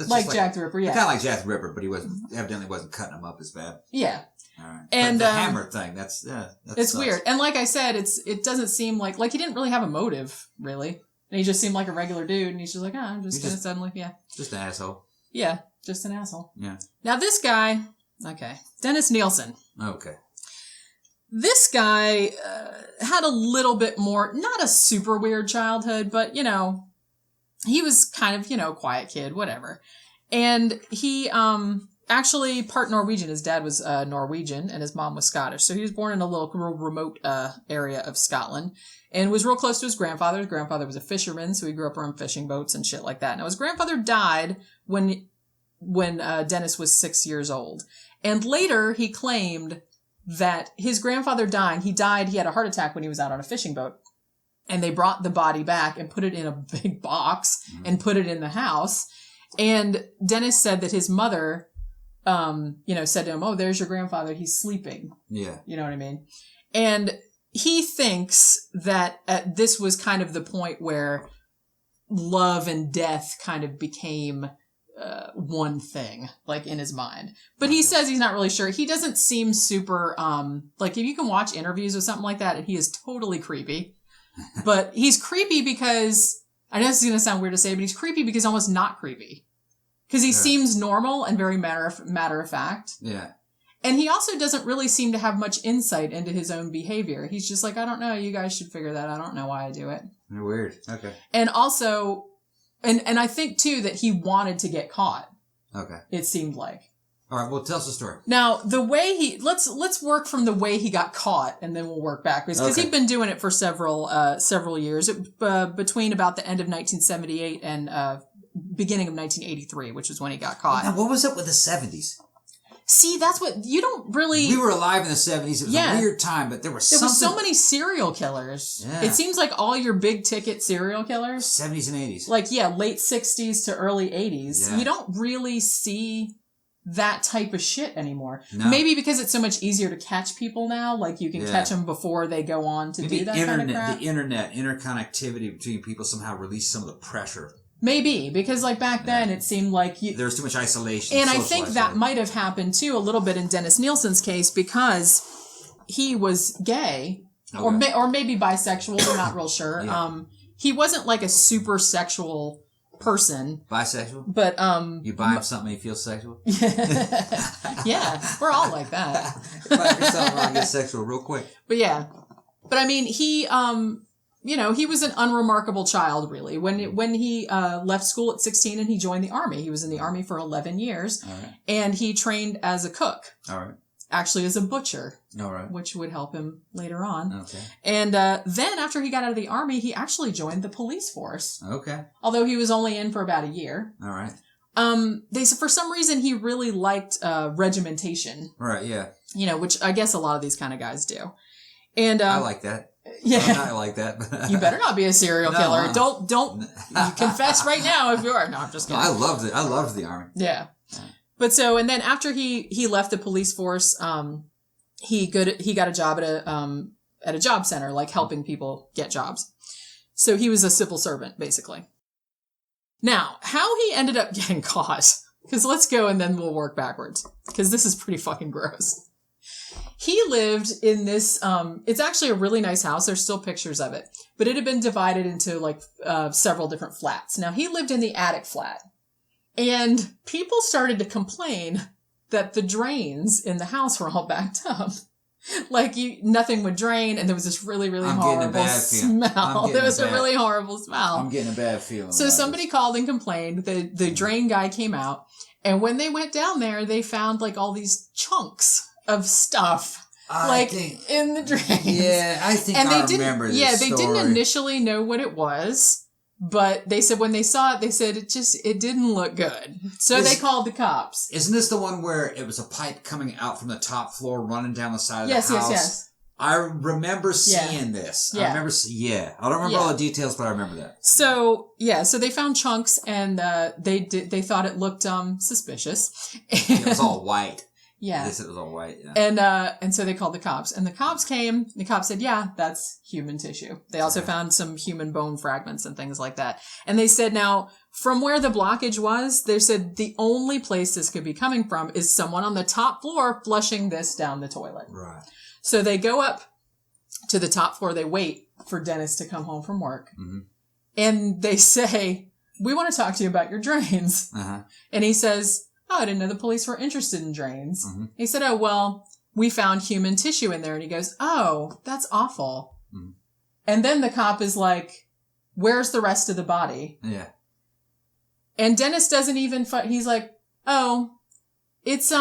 like Jack the Ripper, yeah. Kind of like Jack the Ripper, but he evidently wasn't cutting him up as bad. Yeah. All right. And but the hammer thing, that's it's weird. And like I said, it doesn't seem like he didn't really have a motive, really. And he just seemed like a regular dude, and he's just like, I'm just gonna suddenly, yeah. Just an asshole. Yeah, just an asshole. Yeah. Now this guy, okay, Dennis Nilsen. Okay. This guy had a little bit more, not a super weird childhood, but, he was kind of, quiet kid, whatever. And he actually part Norwegian. His dad was Norwegian and his mom was Scottish. So he was born in a little remote area of Scotland and was real close to his grandfather. His grandfather was a fisherman, so he grew up around fishing boats and shit like that. Now, his grandfather died when Dennis was 6 years old. And later, he claimed that his grandfather dying, he had a heart attack when he was out on a fishing boat. And they brought the body back and put it in a big box and put it in the house. And Dennis said that his mother, said to him, "Oh, there's your grandfather. He's sleeping." Yeah. You know what I mean? And he thinks that this was kind of the point where love and death kind of became one thing, like in his mind. But he says he's not really sure. He doesn't seem super, like if you can watch interviews or something like that, and he is totally creepy. But he's creepy because, I know this is going to sound weird to say, but he's creepy because almost not creepy. Because he seems normal and very matter of fact. Yeah. And he also doesn't really seem to have much insight into his own behavior. He's just like, I don't know, you guys should figure that out. I don't know why I do it. Weird. Okay. And also, and I think too that he wanted to get caught. Okay. It seemed like. All right, well, tell us the story. Now, the way let's work from the way he got caught, and then we'll work backwards, because he'd been doing it for several years, between about the end of 1978 and beginning of 1983, which is when he got caught. Now, what was up with the 70s? See, that's what you don't really. We were alive in the 70s. It was a weird time, but there were so many serial killers. Yeah. It seems like all your big ticket serial killers, 70s and 80s, like late 60s to early 80s. Yeah. You don't really see that type of shit anymore. No. Maybe because it's so much easier to catch people now. Like you can catch them before they go on to do that kind of crap. The internet, interconnectivity between people somehow released some of the pressure. Maybe, because like back then it seemed like there was too much isolation. And I think that might have happened too a little bit in Dennis Nilsen's case because he was gay or maybe bisexual. We're not real sure. Yeah. He wasn't like a super sexual person. Bisexual? But you buy him something and he feels sexual? Yeah, we're all like that. Buy me something and I get sexual real quick. But yeah. But I mean, he he was an unremarkable child, really. When he left school at 16 and he joined the Army. He was in the Army for 11 years. All right. And he trained as a cook. All right. Actually, as a butcher. All right. Which would help him later on. Okay. And then after he got out of the Army, he actually joined the police force. Okay. Although he was only in for about a year. All right. They said for some reason he really liked regimentation. Right, yeah. Which I guess a lot of these kind of guys do. And I like that. Yeah, I like that. You better not be a serial killer. Don't. You confess right now if you are. No, I'm just kidding. I loved it. I loved the Army. Yeah, but and then after he left the police force, he got a job at a job center, like helping people get jobs. So he was a civil servant, basically. Now, how he ended up getting caught? Because let's go and then we'll work backwards. Because this is pretty fucking gross. He lived in this, it's actually a really nice house. There's still pictures of it. But it had been divided into like several different flats. Now, he lived in the attic flat. And people started to complain that the drains in the house were all backed up. Like nothing would drain, and there was this really, really horrible smell. There was a really horrible smell. I'm getting a bad feeling. So somebody called and complained. The drain guy came out, And when they went down there, they found like all these chunks of stuff. In the drains. Yeah, I think and I they remember didn't, this Yeah, they story. didn't initially know what it was, but they said when they saw it, they said it didn't look good. So they called the cops. Isn't this the one where it was a pipe coming out from the top floor running down the side of the house? Yes. I remember seeing this. Yeah. I don't remember all the details, but I remember that. So they found chunks and they thought it looked suspicious. It was all white. Yeah. They said it was all white, yeah. And so they called the cops. And the cops came. The cops said, yeah, that's human tissue. They also found some human bone fragments and things like that. And they said, now, from where the blockage was, they said the only place this could be coming from is someone on the top floor flushing this down the toilet. Right. So they go up to the top floor. They wait for Dennis to come home from work. Mm-hmm. And they say, we want to talk to you about your drains. Uh-huh. And he says, oh, I didn't know the police were interested in drains. Mm-hmm. He said, oh, well, we found human tissue in there. And he goes, oh, that's awful. Mm-hmm. And then the cop is like, where's the rest of the body? Yeah. And Dennis doesn't even, he's like, oh, it's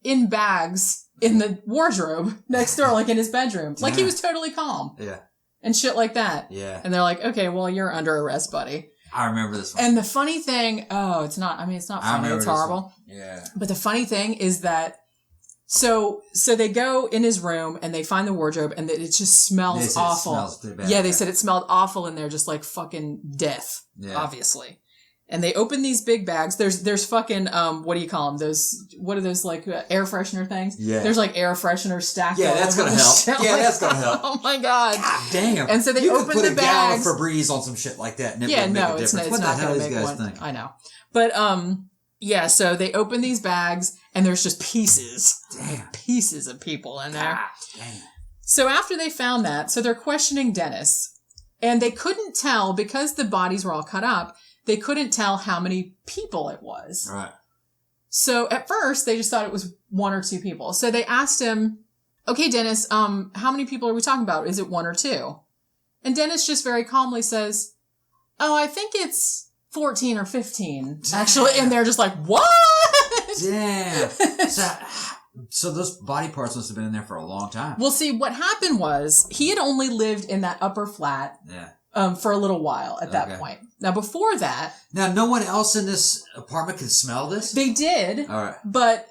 in bags in the wardrobe next door, like in his bedroom. Like he was totally calm. Yeah. And shit like that. Yeah. And they're like, okay, well, you're under arrest, buddy. I remember this one. And the funny thing, it's not funny, it's horrible. Yeah. But the funny thing is that, so they go in his room and they find the wardrobe and it just smells awful. It smells pretty bad. Yeah, they said it smelled awful in there, just like fucking death, obviously. And they open these big bags. There's fucking, what do you call them? What are those, like, air freshener things? Yeah. There's, like, air freshener stacked all over. Yeah, that's gonna help. Yeah, that's gonna help. Oh, my God. God damn. And so they open the bags. You could put a gallon of Febreze on some shit like that and it would make a difference. It's what not the hell gonna these make guys one. think? I know. But, so they open these bags and there's just pieces. Damn. Pieces of people in there. God, damn. So after they found that, so they're questioning Dennis. And they couldn't tell, because the bodies were all cut up, they couldn't tell how many people it was. Right. So at first, they just thought it was one or two people. So they asked him, okay, Dennis, how many people are we talking about? Is it one or two? And Dennis just very calmly says, oh, I think it's 14 or 15, actually. And they're just like, what? Damn. So those body parts must have been in there for a long time. Well, see, what happened was he had only lived in that upper flat. Yeah. For a little while at that point. Now, before that... Now, no one else in this apartment could smell this? They did. All right. But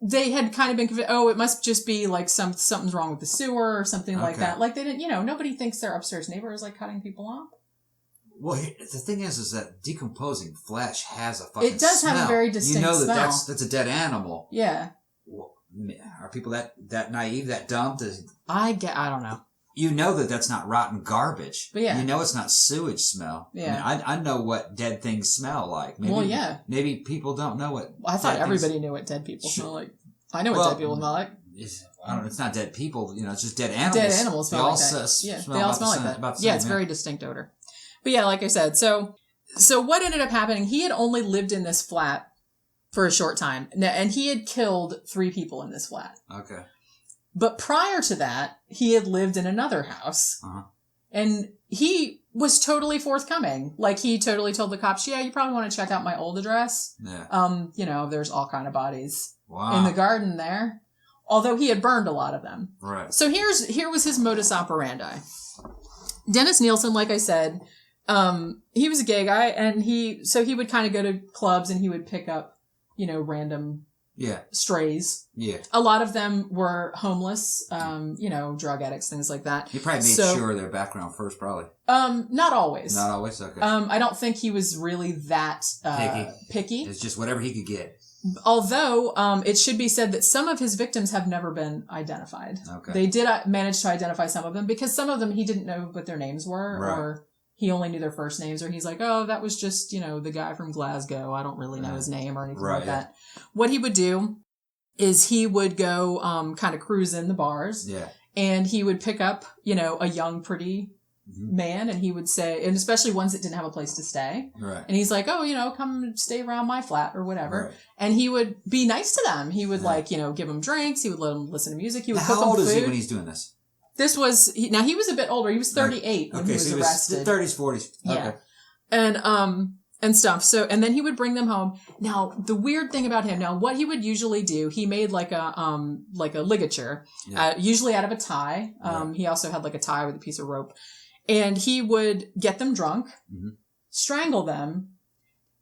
they had kind of been convinced, it must just be like something's wrong with the sewer or something like that. Like, they didn't, nobody thinks their upstairs neighbor is like cutting people off. Well, the thing is that decomposing flesh has a fucking It does smell. have a very distinct smell. You know that's a dead animal. Yeah. Well, are people that naive, that dumb? I don't know. You know that's not rotten garbage. But yeah. You know it's not sewage smell. Yeah. I mean, I know what dead things smell like. Maybe, Maybe people don't know what. Well, I thought everybody knew what dead people smell like. I know what dead people smell like. I don't know. It's not dead people. It's just dead animals. Dead animals smell like that. They all smell like that. Yeah, it's very distinct odor. But yeah, like I said, so what ended up happening? He had only lived in this flat for a short time, and he had killed 3 people in this flat. Okay. But prior to that, he had lived in another house. Uh-huh. And he was totally forthcoming. Like, he totally told the cops, yeah, you probably want to check out my old address. Yeah. There's all kind of bodies in the garden there. Although he had burned a lot of them. Right. So here was his modus operandi. Dennis Nilsen, like I said, he was a gay guy, and he would kind of go to clubs and he would pick up, random strays. Yeah. A lot of them were homeless, drug addicts, things like that. He probably made sure of their background first, probably. Not always. Not always? Okay. I don't think he was really that picky. It's just whatever he could get. Although, it should be said that some of his victims have never been identified. Okay. They did manage to identify some of them, because some of them he didn't know what their names were, or he only knew their first names, or he's like, oh, that was just, the guy from Glasgow. I don't really know his name or anything like that. What he would do is he would go kind of cruise in the bars. Yeah. And he would pick up, a young, pretty man, and he would say, and especially ones that didn't have a place to stay. Right. And he's like, oh, come stay around my flat or whatever. Right. And he would be nice to them. He would give them drinks. He would let them listen to music. He would cook them food. How old is he when he's doing this? This was, he was a bit older. He was 38 when he was arrested. 30s, 40s. Okay. Yeah. and stuff. So, and then he would bring them home. Now, the weird thing about him, now what he would usually do, he made like a ligature, usually out of a tie. He also had like a tie with a piece of rope, and he would get them drunk, strangle them.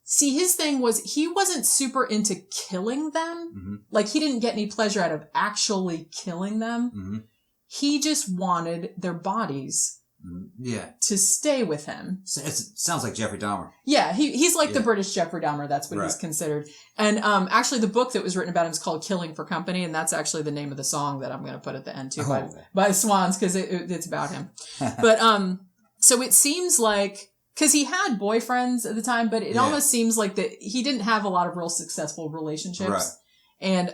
See, his thing was he wasn't super into killing them. Like he didn't get any pleasure out of actually killing them. He just wanted their bodies to stay with him. It sounds like Jeffrey Dahmer. Yeah, he's like the British Jeffrey Dahmer. That's what he's considered. And actually, the book that was written about him is called Killing for Company, and that's actually the name of the song that I'm going to put at the end too by the Swans, because it's about him. But so it seems like, because he had boyfriends at the time, but it almost seems like that he didn't have a lot of real successful relationships. And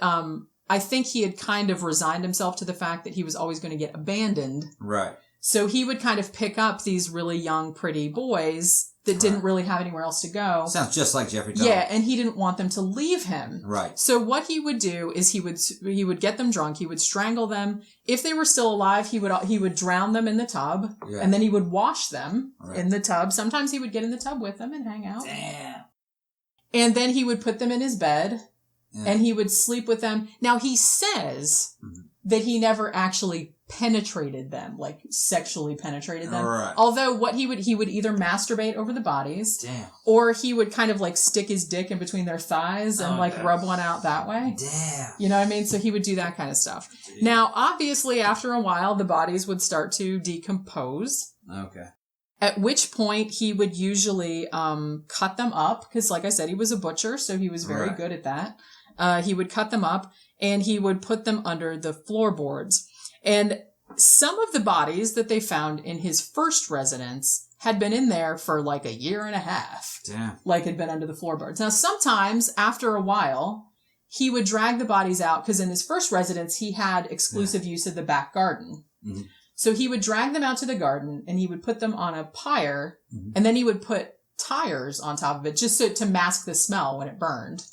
I think he had kind of resigned himself to the fact that he was always going to get abandoned. Right. So he would kind of pick up these really young, pretty boys that didn't really have anywhere else to go. Sounds just like Jeffrey Dahmer. Yeah, and he didn't want them to leave him. Right. So what he would do is he would get them drunk. He would strangle them. If they were still alive, he would drown them in the tub, and then he would wash them in the tub. Sometimes he would get in the tub with them and hang out. Damn. And then he would put them in his bed, and he would sleep with them. Now he says that he never actually penetrated them, like sexually penetrated them. Right. Although what he would either masturbate over the bodies, or he would kind of like stick his dick in between their thighs and rub one out that way. Damn. You know what I mean? So he would do that kind of stuff. Jeez. Now, obviously, after a while, the bodies would start to decompose. Okay. At which point he would usually cut them up, because like I said, he was a butcher, so he was very good at that. He would cut them up and he would put them under the floorboards. And some of the bodies that they found in his first residence had been in there for like a year and a half. Damn. Like had been under the floorboards. Now, sometimes after a while, he would drag the bodies out, because in his first residence, he had exclusive use of the back garden. Mm-hmm. So he would drag them out to the garden and he would put them on a pyre, and then he would put tires on top of it just to mask the smell when it burned.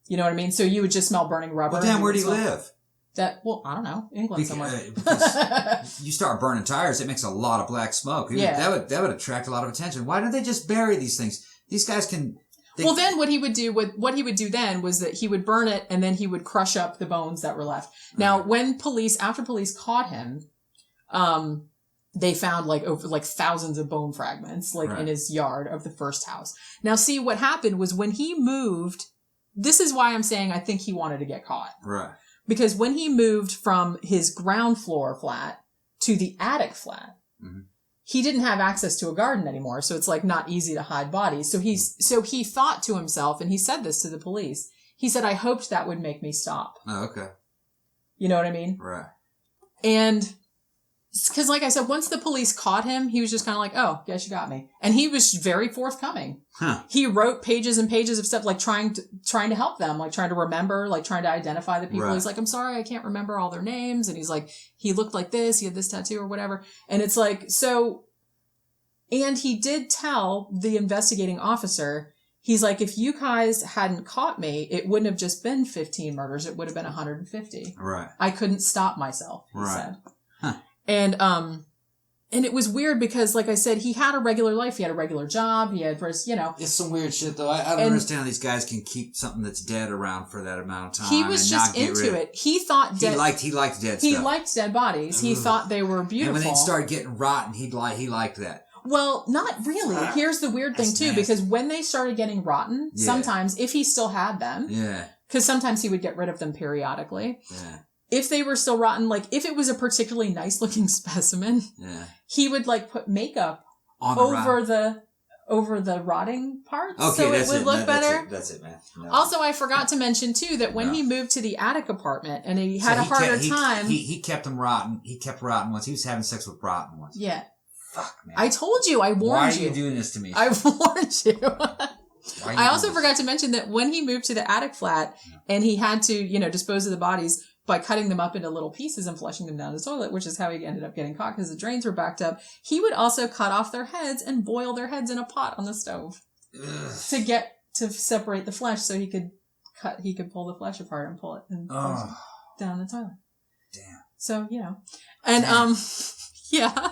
You know what I mean? So you would just smell burning rubber. Well, damn, where do you live? I don't know, England somewhere. Because you start burning tires, it makes a lot of black smoke. That would attract a lot of attention. Why don't they just bury these things? These guys can. Well, then what he would do then was that he would burn it and then he would crush up the bones that were left. Now, after police caught him, they found over thousands of bone fragments in his yard of the first house. Now, see, what happened was when he moved. This is why I'm saying I think he wanted to get caught. Right. Because when he moved from his ground floor flat to the attic flat, he didn't have access to a garden anymore. So it's not easy to hide bodies. So he thought to himself, and he said this to the police. He said, I hoped that would make me stop. Oh, okay. You know what I mean? Right. And because like I said, once the police caught him, he was just kind of like, oh, guess you got me. And he was very forthcoming. Huh. He wrote pages and pages of stuff, trying to help them, trying to remember, trying to identify the people. Right. He's like, I'm sorry, I can't remember all their names. And he's like, he looked like this, he had this tattoo or whatever. And it's so, and he did tell the investigating officer, he's like, if you guys hadn't caught me, it wouldn't have just been 15 murders. It would have been 150. Right. I couldn't stop myself, he said. Huh. And it was weird because, like I said, he had a regular life. He had a regular job. He had, It's some weird shit, though. I don't understand how these guys can keep something that's dead around for that amount of time. He was just into it. He thought he liked dead stuff. He liked dead bodies. He thought they were beautiful. And when they started getting rotten, he liked that. Well, not really. Here's the weird thing, too, because when they started getting rotten, sometimes, if he still had them, because sometimes he would get rid of them periodically. Yeah. If they were still rotten, if it was a particularly nice looking specimen, he would put makeup over the rotting parts, so it would look better. That's it, man. No. Also, I forgot to mention too that when he moved to the attic apartment and he had a harder time, he kept them rotten. He kept rotten ones. He was having sex with rotten ones. Yeah. Fuck, man. I told you. I warned you. Why are you doing this to me? I warned you. I also forgot to mention that when he moved to the attic flat and he had to, dispose of the bodies by cutting them up into little pieces and flushing them down the toilet, which is how he ended up getting caught because the drains were backed up, he would also cut off their heads and boil their heads in a pot on the stove to separate the flesh so he could pull the flesh apart and pull it down the toilet. Damn. So, and, yeah.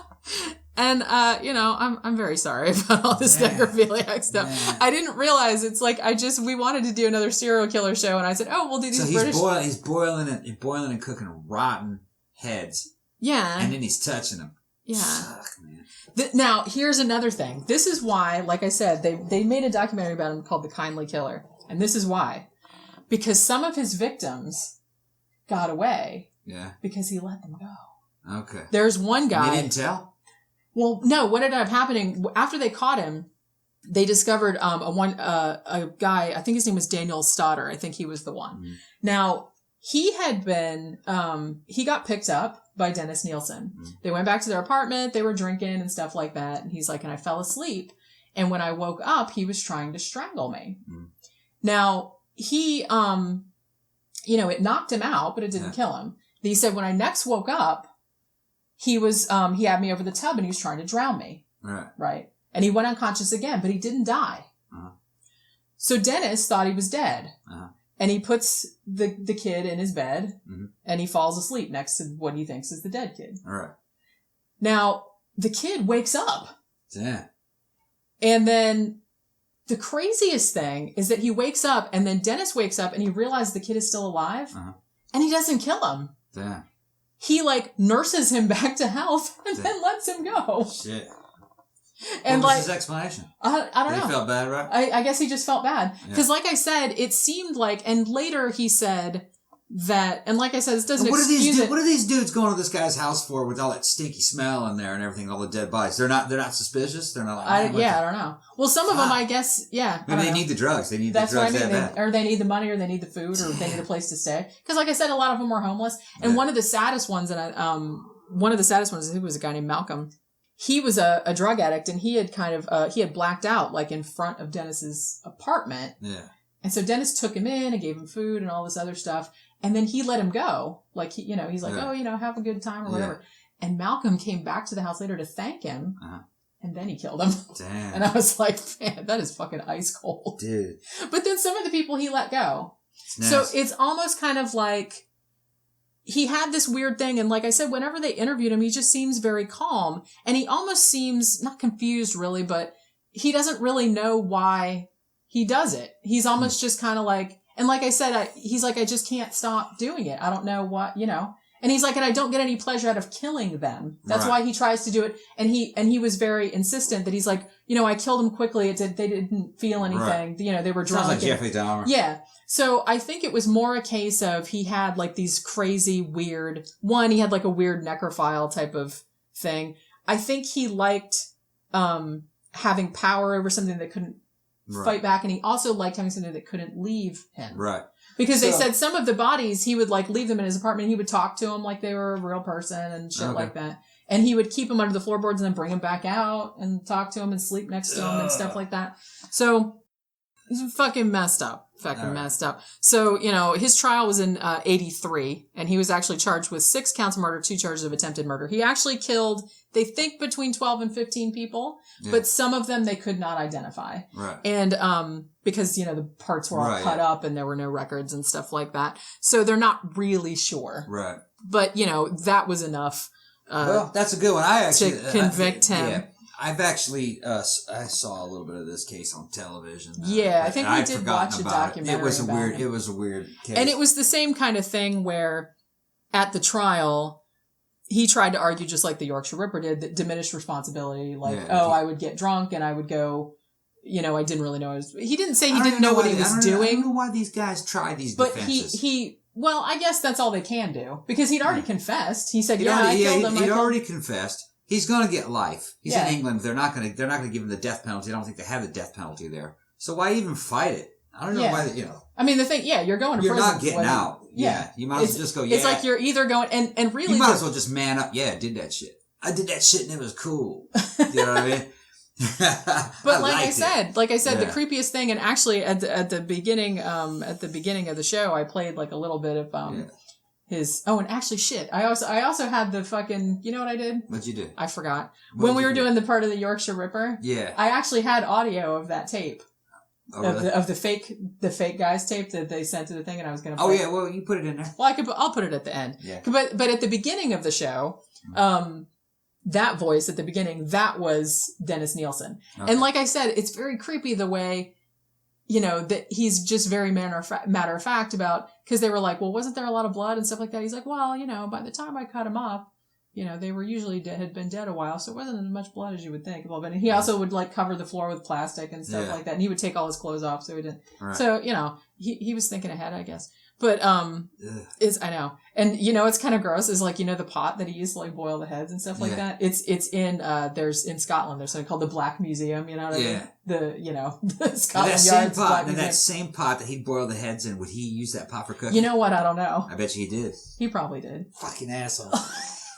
And, I'm very sorry about all this necrophiliac stuff. Man. I didn't realize it's like, we wanted to do another serial killer show, and I said, we'll do these British. So he's boiling and cooking rotten heads. Yeah. And then he's touching them. Yeah. Suck, man. Now, here's another thing. This is why, like I said, they made a documentary about him called The Kindly Killer. And this is why. Because some of his victims got away. Yeah. Because he let them go. Okay. There's one guy. They didn't tell? Well, no. What ended up happening, after they caught him, they discovered a guy, I think his name was Daniel Stoddard. I think he was the one. Mm. Now, he had been, he got picked up by Dennis Nilsen. Mm. They went back to their apartment, they were drinking and stuff like that, and he's like, and I fell asleep, and when I woke up, he was trying to strangle me. Mm. Now, he, it knocked him out, but it didn't kill him. He said, when I next woke up, he was, he had me over the tub and he was trying to drown me. Right. And he went unconscious again, but he didn't die. Uh-huh. So Dennis thought he was dead. Uh-huh. And he puts the kid in his bed, mm-hmm. and he falls asleep next to what he thinks is the dead kid. All right. Now, the kid wakes up. Yeah. And then the craziest thing is that he wakes up, and then Dennis wakes up, and he realizes the kid is still alive, uh-huh. and he doesn't kill him. Yeah. He, nurses him back to health, and then lets him go. Shit. And what was his explanation? I don't know. He felt bad, right? I guess he just felt bad. Because like I said, it seemed like, and later he said that, and like I said, this doesn't excuse it. What are these dudes going to this guy's house for with all that stinky smell in there and everything, all the dead bodies? They're not suspicious? They're not like... I don't know. Well, some of them, I guess, yeah. Maybe they need the drugs. They need the drugs that bad. Or they need the money, or they need the food, or they need a place to stay. Because like I said, a lot of them were homeless. And one of the saddest ones, I think was a guy named Malcolm. He was a drug addict, and he had he had blacked out, in front of Dennis's apartment. Yeah. And so Dennis took him in and gave him food and all this other stuff. And then he let him go. He's like, have a good time or whatever. Yeah. And Malcolm came back to the house later to thank him. Uh-huh. And then he killed him. Damn. And I was like, man, that is fucking ice cold. Dude. But then some of the people he let go. Nice. So it's almost kind of like, he had this weird thing, and like I said, whenever they interviewed him, he just seems very calm, and he almost seems, not confused really, but he doesn't really know why he does it. He's almost just kind of like, and like I said, he's like, I just can't stop doing it. I don't know what, and he's like, and I don't get any pleasure out of killing them. That's why he tries to do it, and he was very insistent that he's like, I killed them quickly. They didn't feel anything. Right. They were drunk. Sounds like Jeffrey Dahmer. Yeah. So I think it was more a case of he had these crazy weird, he had a weird necrophile type of thing. I think he liked having power over something that couldn't fight back, and he also liked having something that couldn't leave him. Right. Because they said some of the bodies, he would leave them in his apartment, and he would talk to them like they were a real person and shit like that. And he would keep them under the floorboards and then bring them back out and talk to them and sleep next to them and stuff like that. So he's fucking messed up. Messed up. So, his trial was in 83, and he was actually charged with 6 counts of murder, 2 charges of attempted murder. He actually killed, they think, between 12 and 15 people, but some of them they could not identify. Right. And because, the parts were all cut up and there were no records and stuff like that. So they're not really sure. Right. But, that was enough. Well, that's a good one. To convict him. Yeah. I've actually, I saw a little bit of this case on television. I think we did watch a documentary. It was a weird case. And it was the same kind of thing where at the trial, he tried to argue just like the Yorkshire Ripper did, that diminished responsibility. I would get drunk and I would go, I didn't really know. He didn't say he didn't know what he was doing. I don't know why these guys try these defenses. But well, I guess that's all they can do because he'd already confessed. He said, I killed him. He'd already confessed. He's going to get life. He's in England. They're not going to give him the death penalty. I don't think they have the death penalty there. So why even fight it? I don't know why, I mean, the thing, you're going to prison. You're not getting out. Yeah. You might as well just go, It's like you're either going, and really. You might as well just man up. Yeah, I did that shit. I did that shit and it was cool. You know what I mean? But like I said, the creepiest thing, and actually at the beginning of the show, I played a little bit of, and actually shit. I also had the fucking, you know what I did? What'd you do? I forgot. When we were doing the part of the Yorkshire Ripper. Yeah. I actually had audio of that tape. Oh, really? Of the fake guys tape that they sent to the thing, and I was gonna play. Oh yeah, well you put it in there. Well I'll put it at the end. Yeah. But at the beginning of the show, that voice at the beginning, that was Dennis Nilsen. Okay. And like I said, it's very creepy the way, you know, that he's just very matter of fact about, because they were like, well, wasn't there a lot of blood and stuff like that? He's like, well, you know, by the time I cut him up, you know, they were usually had been dead a while, so it wasn't as much blood as you would think. And he also would like cover the floor with plastic and stuff like that, and he would take all his clothes off, so he didn't. Right. So you know, he was thinking ahead, I guess. But I know, and you know, it's kind of gross. Is like, you know, the pot that he used to like boil the heads and stuff like that. It's in there's in Scotland. There's something called the Black Museum. You know what I mean? The Scotland Yard's Black Museum. That same pot that he boiled the heads in, would he use that pot for cooking? You know what? I don't know. I bet you he did. He probably did. Fucking asshole.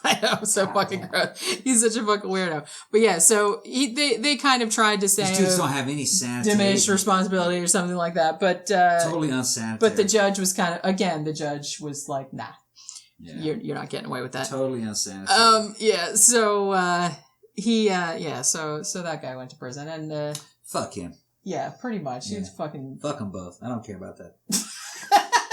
I know, so fucking gross. He's such a fucking weirdo. But yeah, so they kind of tried to say these dudes don't have any sanity, diminished responsibility or something like that. But totally unsanitary. But the judge was the judge was like, nah, you're not getting away with that. Totally unsanitary. Yeah. So so that guy went to prison and fuck him. Yeah, pretty much. Yeah. He's fucking fuck them both. I don't care about that.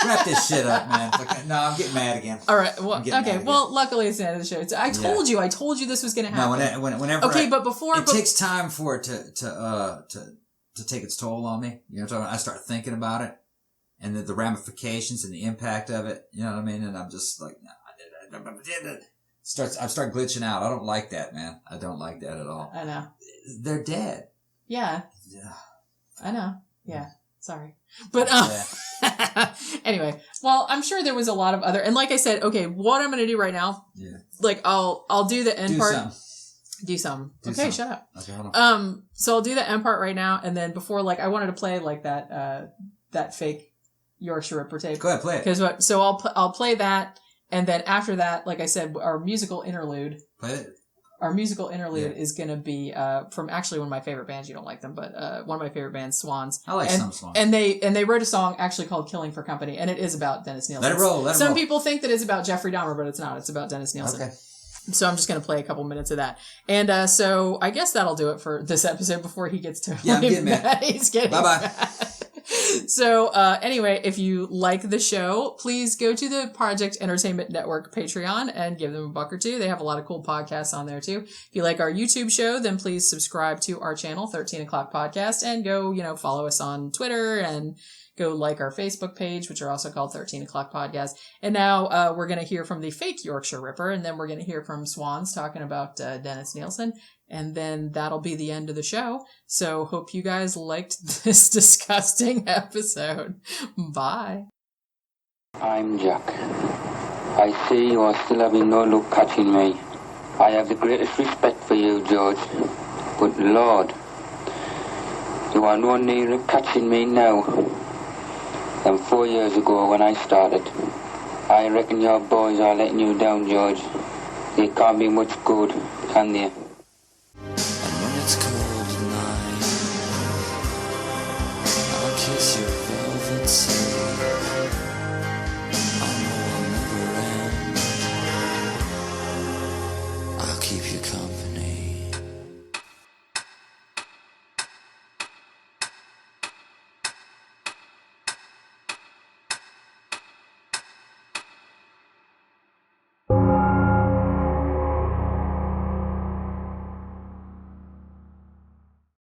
Wrap this shit up, man. No, I'm getting mad again. All right. Well, okay. Well, luckily it's the end of the show. I told you this was going to happen. No, whenever. Okay, but before it takes time for it to take its toll on me. You know, I start thinking about it and the ramifications and the impact of it. You know what I mean? And I'm just like, I start glitching out. I don't like that, man. I don't like that at all. I know. They're dead. Yeah. I know. Yeah. Sorry. But anyway, well, I'm sure there was a lot of other, and like I said, okay, what I'm going to do right now, like I'll do the end part. Do some. Okay, shut up. Okay, hold on. So I'll do the end part right now, and then before, like, I wanted to play like that fake Yorkshire Ripper tape. Go ahead, play it. So I'll play that, and then after that, like I said, our musical interlude. Play it. Our musical interlude is going to be from actually one of my favorite bands. You don't like them, but one of my favorite bands, Swans. I like some Swans. And they wrote a song actually called "Killing for Company," and it is about Dennis Nilsen. Let it roll. Some people think that it's about Jeffrey Dahmer, but it's not. It's about Dennis Nilsen. Okay. So I'm just going to play a couple minutes of that, and so I guess that'll do it for this episode before he gets to. Yeah, I'm getting mad. He's getting. Bye bye. So anyway, if you like the show, please go to the Project Entertainment Network Patreon and give them $1 or $2. They have a lot of cool podcasts on there too. If you like our YouTube show, then please subscribe to our channel, 13 O'Clock Podcast, and go, follow us on Twitter and go like our Facebook page, which are also called 13 O'Clock Podcast. And now we're going to hear from the fake Yorkshire Ripper, and then we're going to hear from Swans talking about Dennis Nilsen. And then that'll be the end of the show. So hope you guys liked this disgusting episode. Bye. I'm Jack. I see you are still having no luck catching me. I have the greatest respect for you, George. But Lord, you are no nearer catching me now than 4 years ago when I started. I reckon your boys are letting you down, George. They can't be much good, can they? It's cold at night. I'll kiss your velvet skin.